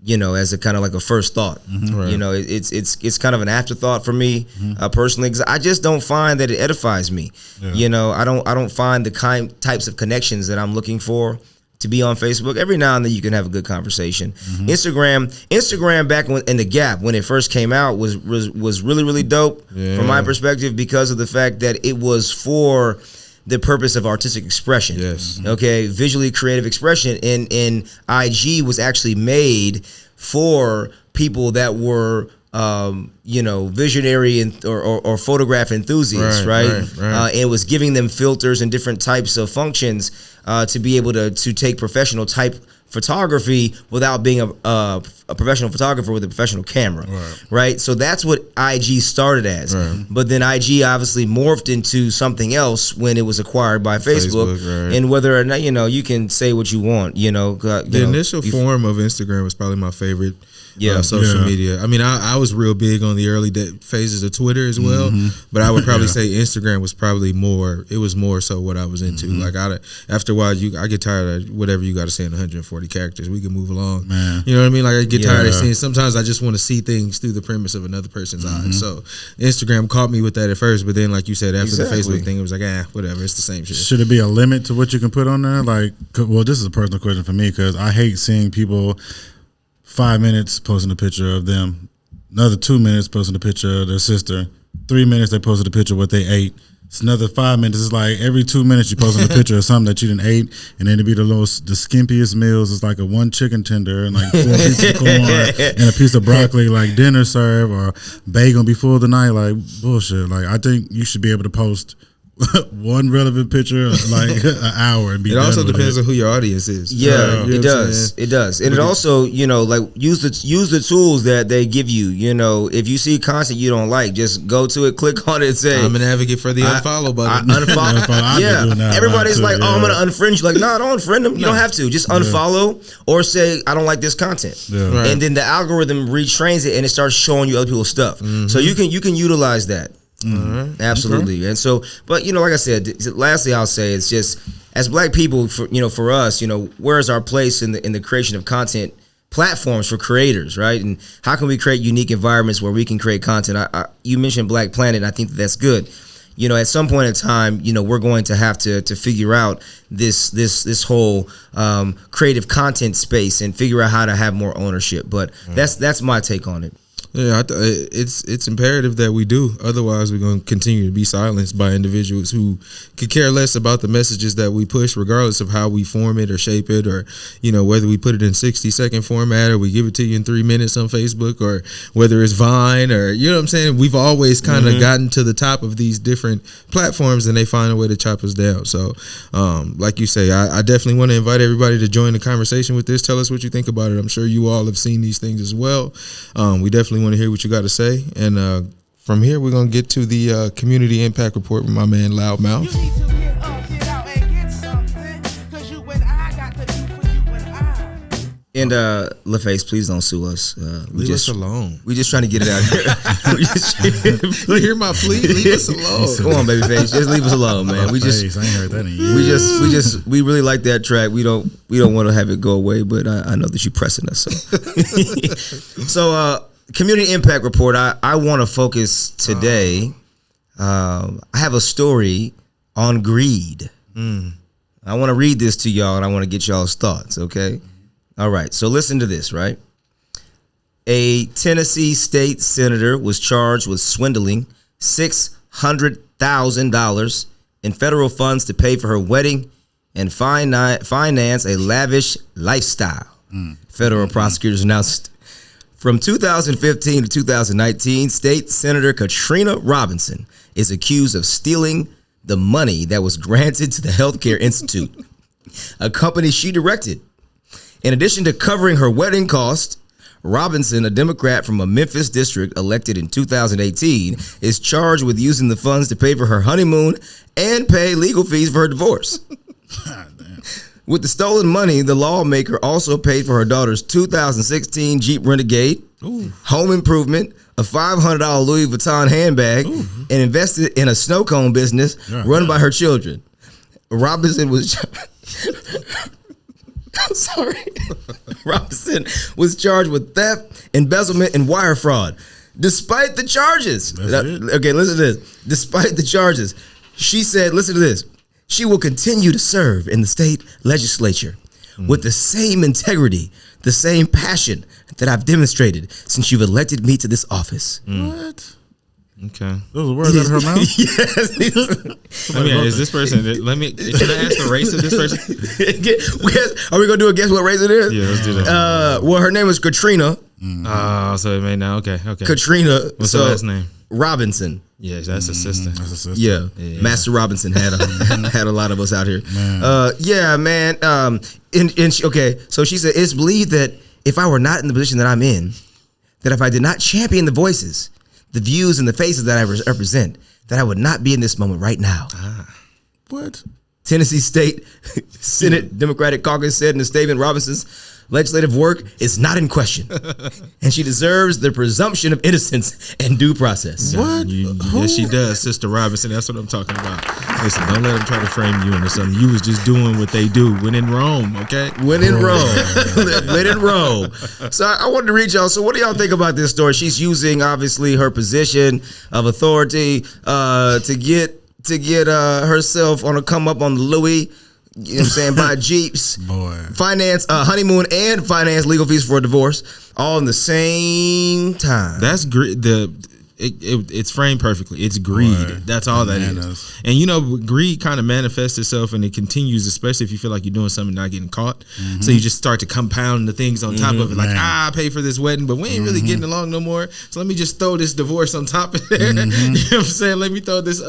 Speaker 5: you know, as a kind of like a first thought. You know, it's kind of an afterthought for me personally, because I just don't find that it edifies me. You know, I don't find the types of connections that I'm looking for to be on Facebook. Every now and then you can have a good conversation. Instagram back in the gap when it first came out was really, really dope from my perspective, because of the fact that it was for the purpose of artistic expression. Yes. Okay, visually creative expression, and IG was actually made for people that were you know, visionary and or photograph enthusiasts, right? It was giving them filters and different types of functions to be able to take professional type photography without being a professional photographer with a professional camera, right? So that's what IG started as. But then IG obviously morphed into something else when it was acquired by Facebook. And whether or not, you know, you can say what you want, you know.
Speaker 1: The initial form of Instagram was probably my favorite social media. I mean, I was real big on the early phases of Twitter as well, but I would probably say Instagram was probably more. It was more so what I was into. Like after a while, I get tired of whatever you got to say in 140 characters. We can move along. You know what I mean? Like I get tired of seeing. Sometimes I just want to see things through the premise of another person's eyes. So Instagram caught me with that at first, but then like you said, after the Facebook thing, it was like whatever. It's the same shit.
Speaker 3: Should it be a limit to what you can put on there? Like, well, this is a personal question for me because I hate seeing people 5 minutes posting a picture of them, another 2 minutes posting a picture of their sister, 3 minutes they posted a picture of what they ate. It's another 5 minutes. It's like every 2 minutes you posting a picture of something that you didn't ate, and then it'd be the skimpiest meals. It's like a 1 chicken tender and like 4 pieces of corn and a piece of broccoli, like dinner serve, or bagel before the night. Like bullshit. Like I think you should be able to post one relevant picture like an hour and be.
Speaker 1: It also depends on who your audience is.
Speaker 5: Yeah, it does. It does, and it also, you know, like use the tools that they give you. You know, if you see content you don't like, just go to it, click on it, and say,
Speaker 1: I'm an advocate for the unfollow button.
Speaker 5: Yeah, everybody's like, oh, I'm gonna unfriend you. Like, no, don't unfriend them. You don't have to. Just unfollow or say, I don't like this content, and then the algorithm retrains it and it starts showing you other people's stuff. So you can utilize that. Absolutely. And so, but you know, like I said, lastly I'll say it's just, as black people, for us, you know, where is our place in the creation of content platforms for creators, right? And how can we create unique environments where we can create content? You mentioned Black Planet, and I think that's good. at some point in time, we're going to have to figure out this whole creative content space and figure out how to have more ownership. But that's my take on it.
Speaker 1: Yeah, it's imperative that we do. Otherwise, we're going to continue to be silenced by individuals who could care less about the messages that we push, regardless of how we form it or shape it, or whether we put it in 60-second format or we give it to you in 3 minutes on Facebook, or whether it's Vine, or what I'm saying. We've always kind of gotten to the top of these different platforms, and they find a way to chop us down. So, like you say, I definitely want to invite everybody to join the conversation with this. Tell us what you think about it. I'm sure you all have seen these things as well. We definitely want to hear what you got to say, and from here we're gonna get to the community impact report with my man Loudmouth.
Speaker 6: You need to get up, get out, and get something, 'cause you and I got to do for you and I.
Speaker 5: And LaFace, please don't sue us.
Speaker 1: Leave us alone.
Speaker 5: We just trying to get it out here.
Speaker 1: Look, hear my plea. Leave us alone.
Speaker 5: Come on, babyface, just leave us alone, man. We just
Speaker 3: I ain't heard that in years.
Speaker 5: we really like that track. We don't want to have it go away, but I know that you're pressing us. So community impact report. I want to focus today. I have a story on greed. I want to read this to y'all, and I want to get y'all's thoughts. Okay. All right. So listen to this. Right. A Tennessee state senator was charged with swindling $600,000 in federal funds to pay for her wedding and finance a lavish lifestyle. Federal prosecutors announced. From 2015 to 2019, State Senator Katrina Robinson is accused of stealing the money that was granted to the Healthcare Institute, a company she directed. In addition to covering her wedding cost, Robinson, a Democrat from a Memphis district elected in 2018, is charged with using the funds to pay for her honeymoon and pay legal fees for her divorce. With the stolen money, the lawmaker also paid for her daughter's 2016 Jeep Renegade, home improvement, a $500 Louis Vuitton handbag, and invested in a snow cone business run by her children. Robinson was Robinson was charged with theft, embezzlement, and wire fraud. Despite the charges, okay, listen to this. Despite the charges, she said, listen to this. She will continue to serve in the state legislature with the same integrity, the same passion that I've demonstrated since you've elected me to this office.
Speaker 3: What?
Speaker 1: Okay.
Speaker 3: Those are words out of her mouth?
Speaker 5: Yes.
Speaker 1: Is this person? Can I ask the race of this person?
Speaker 5: Are we gonna do a guess what race it is?
Speaker 1: Yeah, let's do that.
Speaker 5: Well, her name is Katrina.
Speaker 1: So it may now. Okay.
Speaker 5: Katrina.
Speaker 1: What's her last name?
Speaker 5: Robinson.
Speaker 1: Yes, that's a sister.
Speaker 3: That's a sister.
Speaker 5: Yeah. Master Robinson had a lot of us out here. Man. So she said, it's believed that if I were not in the position that I'm in, that if I did not champion the voices, the views, and the faces that I represent, that I would not be in this moment right now.
Speaker 3: What?
Speaker 5: Tennessee State Senate Democratic Caucus said in a statement, Robinson's legislative work is not in question, and she deserves the presumption of innocence and due process.
Speaker 3: What?
Speaker 1: Yes, she does, Sister Robinson. That's what I'm talking about. Listen, don't let them try to frame you into something. You was just doing what they do when in Rome, okay?
Speaker 5: When in Rome. When in Rome. So I wanted to read y'all. So what do y'all think about this story? She's using, obviously, her position of authority to get herself on a come up on the Louis. You know what I'm saying? Buy Jeeps, finance honeymoon, and finance legal fees for a divorce, all in the same time.
Speaker 1: That's greed. It's framed perfectly. It's greed.
Speaker 3: Boy,
Speaker 1: that's all that is. And greed kind of manifests itself, and it continues, especially if you feel like you're doing something not getting caught. So you just start to compound the things on top of it. Like, I pay for this wedding, but we ain't really getting along no more. So let me just throw this divorce on top of there. You know what I'm saying? Let me throw this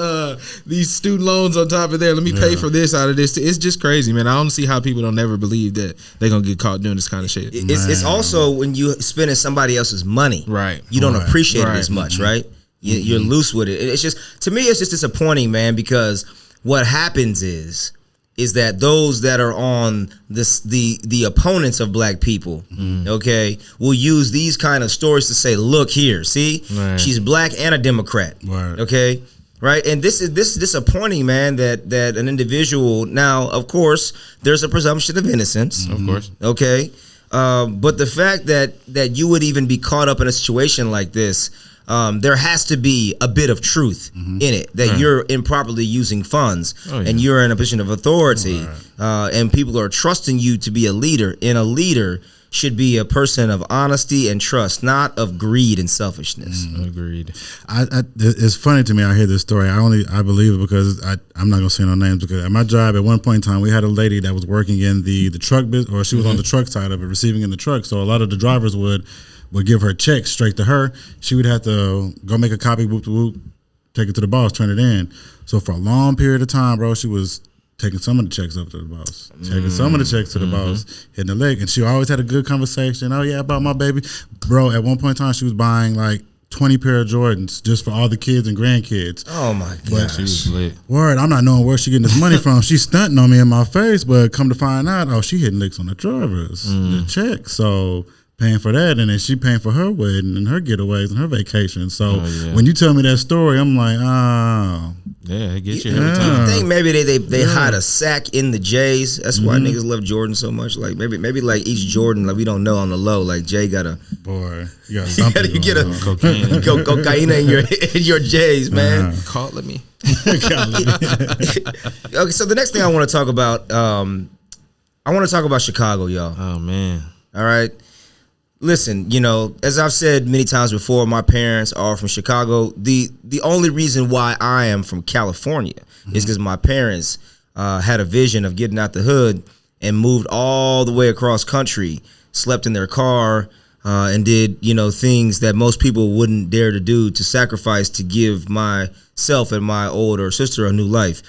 Speaker 1: these student loans on top of there. Let me pay for this out of this. It's just crazy, man. I don't see how people don't ever believe that they're gonna get caught doing this kind of shit.
Speaker 5: It's also when you spending somebody else's money,
Speaker 1: right?
Speaker 5: You don't appreciate it as much, right? You're loose with it. It's just, to me, it's just disappointing, man, because what happens is that those that are on this, the opponents of black people, okay, will use these kind of stories to say, look here, see, she's black and a Democrat, okay, right? And this is disappointing, man, that an individual, now, of course, there's a presumption of innocence,
Speaker 1: of course,
Speaker 5: okay, but the fact that you would even be caught up in a situation like this,
Speaker 2: there has to be a bit of truth in it that you're improperly using funds and you're in a position of authority, and people are trusting you to be a leader. And a leader should be a person of honesty and trust, not of greed and selfishness.
Speaker 1: Agreed.
Speaker 3: It's funny to me. I hear this story. I believe it because I'm not gonna say no names, because at my job at one point in time we had a lady that was working in the truck business, or she was on the truck side of it, receiving in the truck. So a lot of the drivers would give her checks straight to her. She would have to go make a copy, whoop to whoop, take it to the boss, turn it in. So for a long period of time, bro, she was taking some of the checks up to the boss, taking some of the checks to the boss, hitting the leg. And she always had a good conversation. Oh, yeah, about my baby. Bro, at one point in time, she was buying like 20 pair of Jordans just for all the kids and grandkids.
Speaker 2: Oh, my God.
Speaker 1: She was lit.
Speaker 3: Word, I'm not knowing where she getting this money from. She's stunting on me in my face, but come to find out, oh, she hitting licks on the drivers, the check. So paying for that, and then she paying for her wedding and her getaways and her vacation. So when you tell me that story, I'm like, oh.
Speaker 1: Yeah, it gets you every time.
Speaker 2: I think maybe they hide a sack in the J's. That's why niggas love Jordan so much. Like maybe like each Jordan, like we don't know on the low. Like Jay got a
Speaker 3: boy, you got something.
Speaker 2: You get a
Speaker 1: Cocaine.
Speaker 2: cocaine in your J's, man.
Speaker 1: Call it me.
Speaker 2: Okay, so the next thing I want to talk about, I want to talk about Chicago, y'all.
Speaker 1: Oh man.
Speaker 2: All right. Listen, you know, as I've said many times before, my parents are from Chicago. The only reason why I am from California is because my parents had a vision of getting out the hood and moved all the way across country, slept in their car, and did, you know, things that most people wouldn't dare to do, to sacrifice to give myself and my older sister a new life.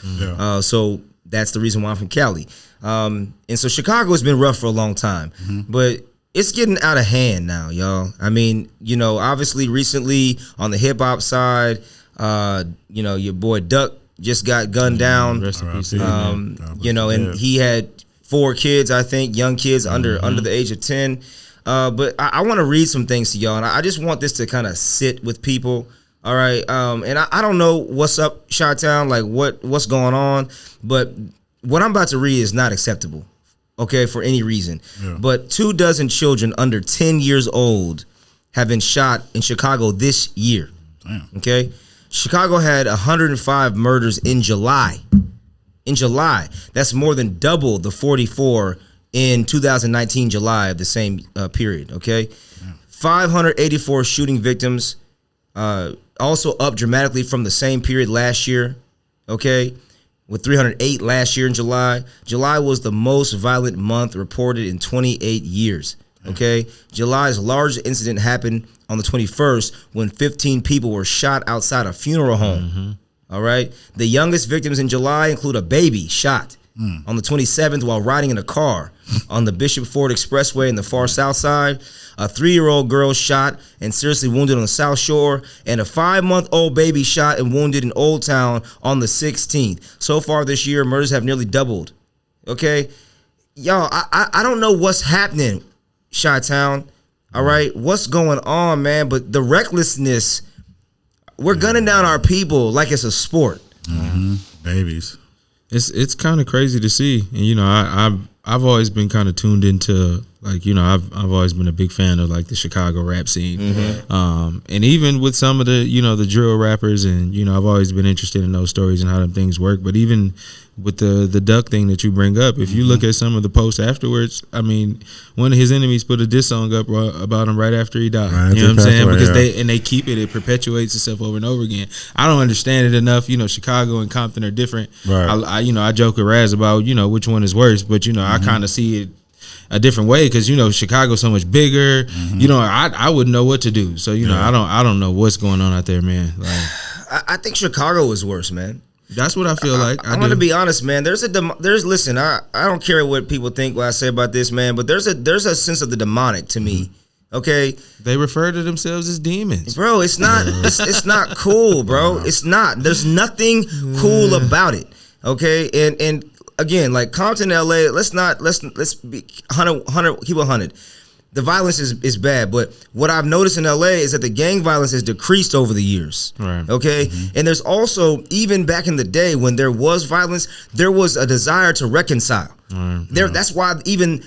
Speaker 2: So that's the reason why I'm from Cali. And so Chicago has been rough for a long time, but it's getting out of hand now, y'all. I mean, you know, obviously recently on the hip hop side, you know, your boy Duck just got gunned down.
Speaker 1: Rest in peace.
Speaker 2: You know, and he had 4 kids, I think, young kids under the age of 10. But I want to read some things to y'all, and I just want this to kind of sit with people. All right. And I don't know what's up, Chi-Town, like what's going on, but what I'm about to read is not acceptable. Okay, for any reason. But 24 children under 10 years old have been shot in Chicago this year.
Speaker 3: Damn.
Speaker 2: Okay? Chicago had 105 murders in July. In July. That's more than double the 44 in 2019 July of the same period, okay? 584 shooting victims, also up dramatically from the same period last year, okay? With 308 last year in July. July was the most violent month reported in 28 years. Okay, July's largest incident happened on the 21st when 15 people were shot outside a funeral home. All right, the youngest victims in July include a baby shot on the 27th while riding in a car on the Bishop Ford Expressway in the far south side. A 3-year-old girl shot and seriously wounded on the South Shore, and a 5-month-old baby shot and wounded in Old Town on the 16th. So far this year, murders have nearly doubled. Okay, y'all, I don't know what's happening, Chi-Town. All right, what's going on, man? But the recklessness, we're gunning down our people like it's a sport.
Speaker 3: Babies.
Speaker 1: It's kind of crazy to see, and you know, I've always been kind of tuned into, like, you know, I've always been a big fan of like the Chicago rap scene, and even with some of the, you know, the drill rappers, and you know, I've always been interested in those stories and how them things work. But even with the Duck thing that you bring up, if you look at some of the posts afterwards, I mean, one of his enemies put a diss song up about him right after he died.
Speaker 3: Right,
Speaker 1: you know what I'm saying?
Speaker 3: away,
Speaker 1: Because they keep it perpetuates itself over and over again. I don't understand it enough. You know, Chicago and Compton are different.
Speaker 3: Right.
Speaker 1: I joke with Raz about, you know, which one is worse, but you know, I kind of see it a different way because, you know, Chicago's so much bigger. You know, I wouldn't know what to do. So, you know, I don't know what's going on out there, man. Like,
Speaker 2: I think Chicago is worse, man.
Speaker 1: That's what I feel like.
Speaker 2: I'm gonna be honest, man. Listen, I don't care what people think, what I say about this, man, but there's a sense of the demonic to me. Okay,
Speaker 1: they refer to themselves as demons,
Speaker 2: bro. It's not it's not cool, bro. It's not. There's nothing cool about it. Okay, and again, like Compton, LA. Let's be 100 keep 100. The violence is bad, but what I've noticed in LA is that the gang violence has decreased over the years.
Speaker 1: Right.
Speaker 2: Okay? And there's also, even back in the day when there was violence, there was a desire to reconcile. That's why even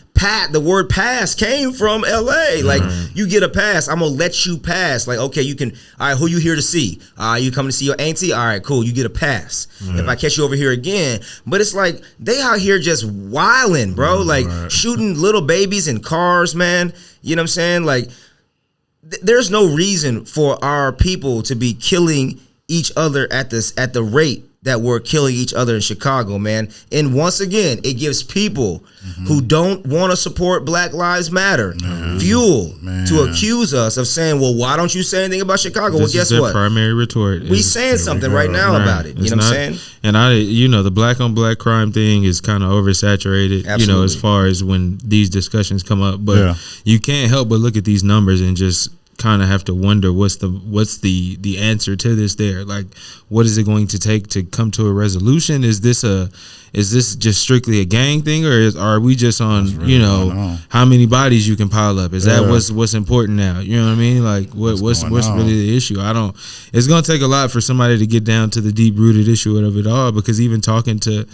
Speaker 5: the word pass came from LA. Like, you get a pass, I'm gonna let you pass. Like, okay, you can, all right, who you here to see? You coming to see your auntie? All right, cool, you get a pass. If I catch you over here again. But it's like, they out here just wilding, bro. Like, shooting little babies in cars, man. You know what I'm saying? Like, there's no reason for our people to be killing each other at the rate that we're killing each other in Chicago, man. And once again, it gives people who don't want to support Black Lives Matter fuel to accuse us of saying, well, why don't you say anything about Chicago? Well, guess what?
Speaker 1: Primary retort.
Speaker 5: We saying something right now about it. You know what I'm saying?
Speaker 1: And the black on black crime thing is kind of oversaturated,
Speaker 5: Absolutely.
Speaker 1: as far as when these discussions come up. But you can't help but look at these numbers and just kind of have to wonder what's the answer to this there. Like, what is it going to take to come to a resolution? Is this just strictly a gang thing, or are we just on how many bodies you can pile up? Is that what's important now? You know what I mean? Like, what's really the issue? It's gonna take a lot for somebody to get down to the deep rooted issue of it all, because even talking to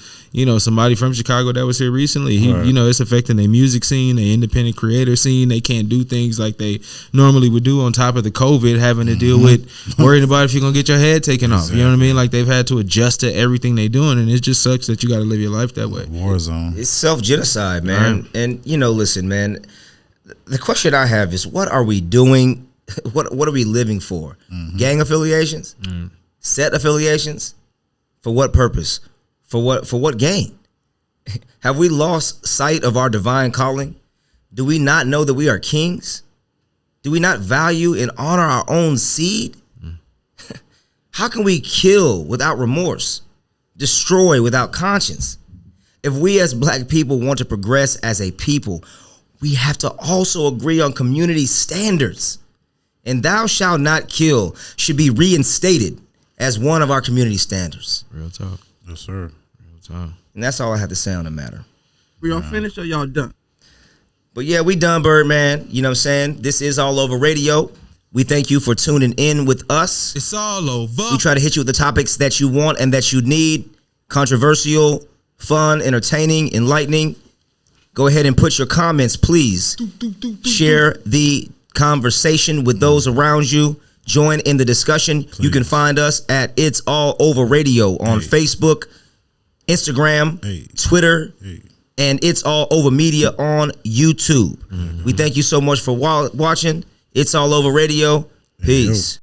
Speaker 1: somebody from Chicago that was here recently, it's affecting their music scene, their independent creator scene. They can't do things like they normally would do, on top of the COVID, having to deal with worrying about if you're gonna get your head taken off. You know what I mean? Like, they've had to adjust to everything they're doing, and it just sucks that you got to live your life that way.
Speaker 3: War zone.
Speaker 5: It's self-genocide, man. Right. And listen, man, the question I have is, what are we doing? What are we living for? Gang affiliations? Set affiliations? For what purpose? For what gain? Have we lost sight of our divine calling? Do we not know that we are kings? Do we not value and honor our own seed? How can we kill without remorse? Destroy without conscience? If we as black people want to progress as a people, we have to also agree on community standards. And thou shalt not kill should be reinstated as one of our community standards.
Speaker 1: Real talk.
Speaker 3: Yes, sir.
Speaker 1: Real talk.
Speaker 5: And that's all I have to say on the matter.
Speaker 7: We all finished or y'all done?
Speaker 5: But yeah, we done, Birdman. You know what I'm saying? This is All Over Radio. We thank you for tuning in with us.
Speaker 1: It's all over.
Speaker 5: We try to hit you with the topics that you want and that you need. Controversial, fun, entertaining, enlightening. Go ahead and put your comments, please. Share the conversation with those around you. Join in the discussion. Please. You can find us at It's All Over Radio on Facebook, Instagram, Twitter, and It's All Over Media on YouTube. We thank you so much for watching. It's All Over Radio. Peace.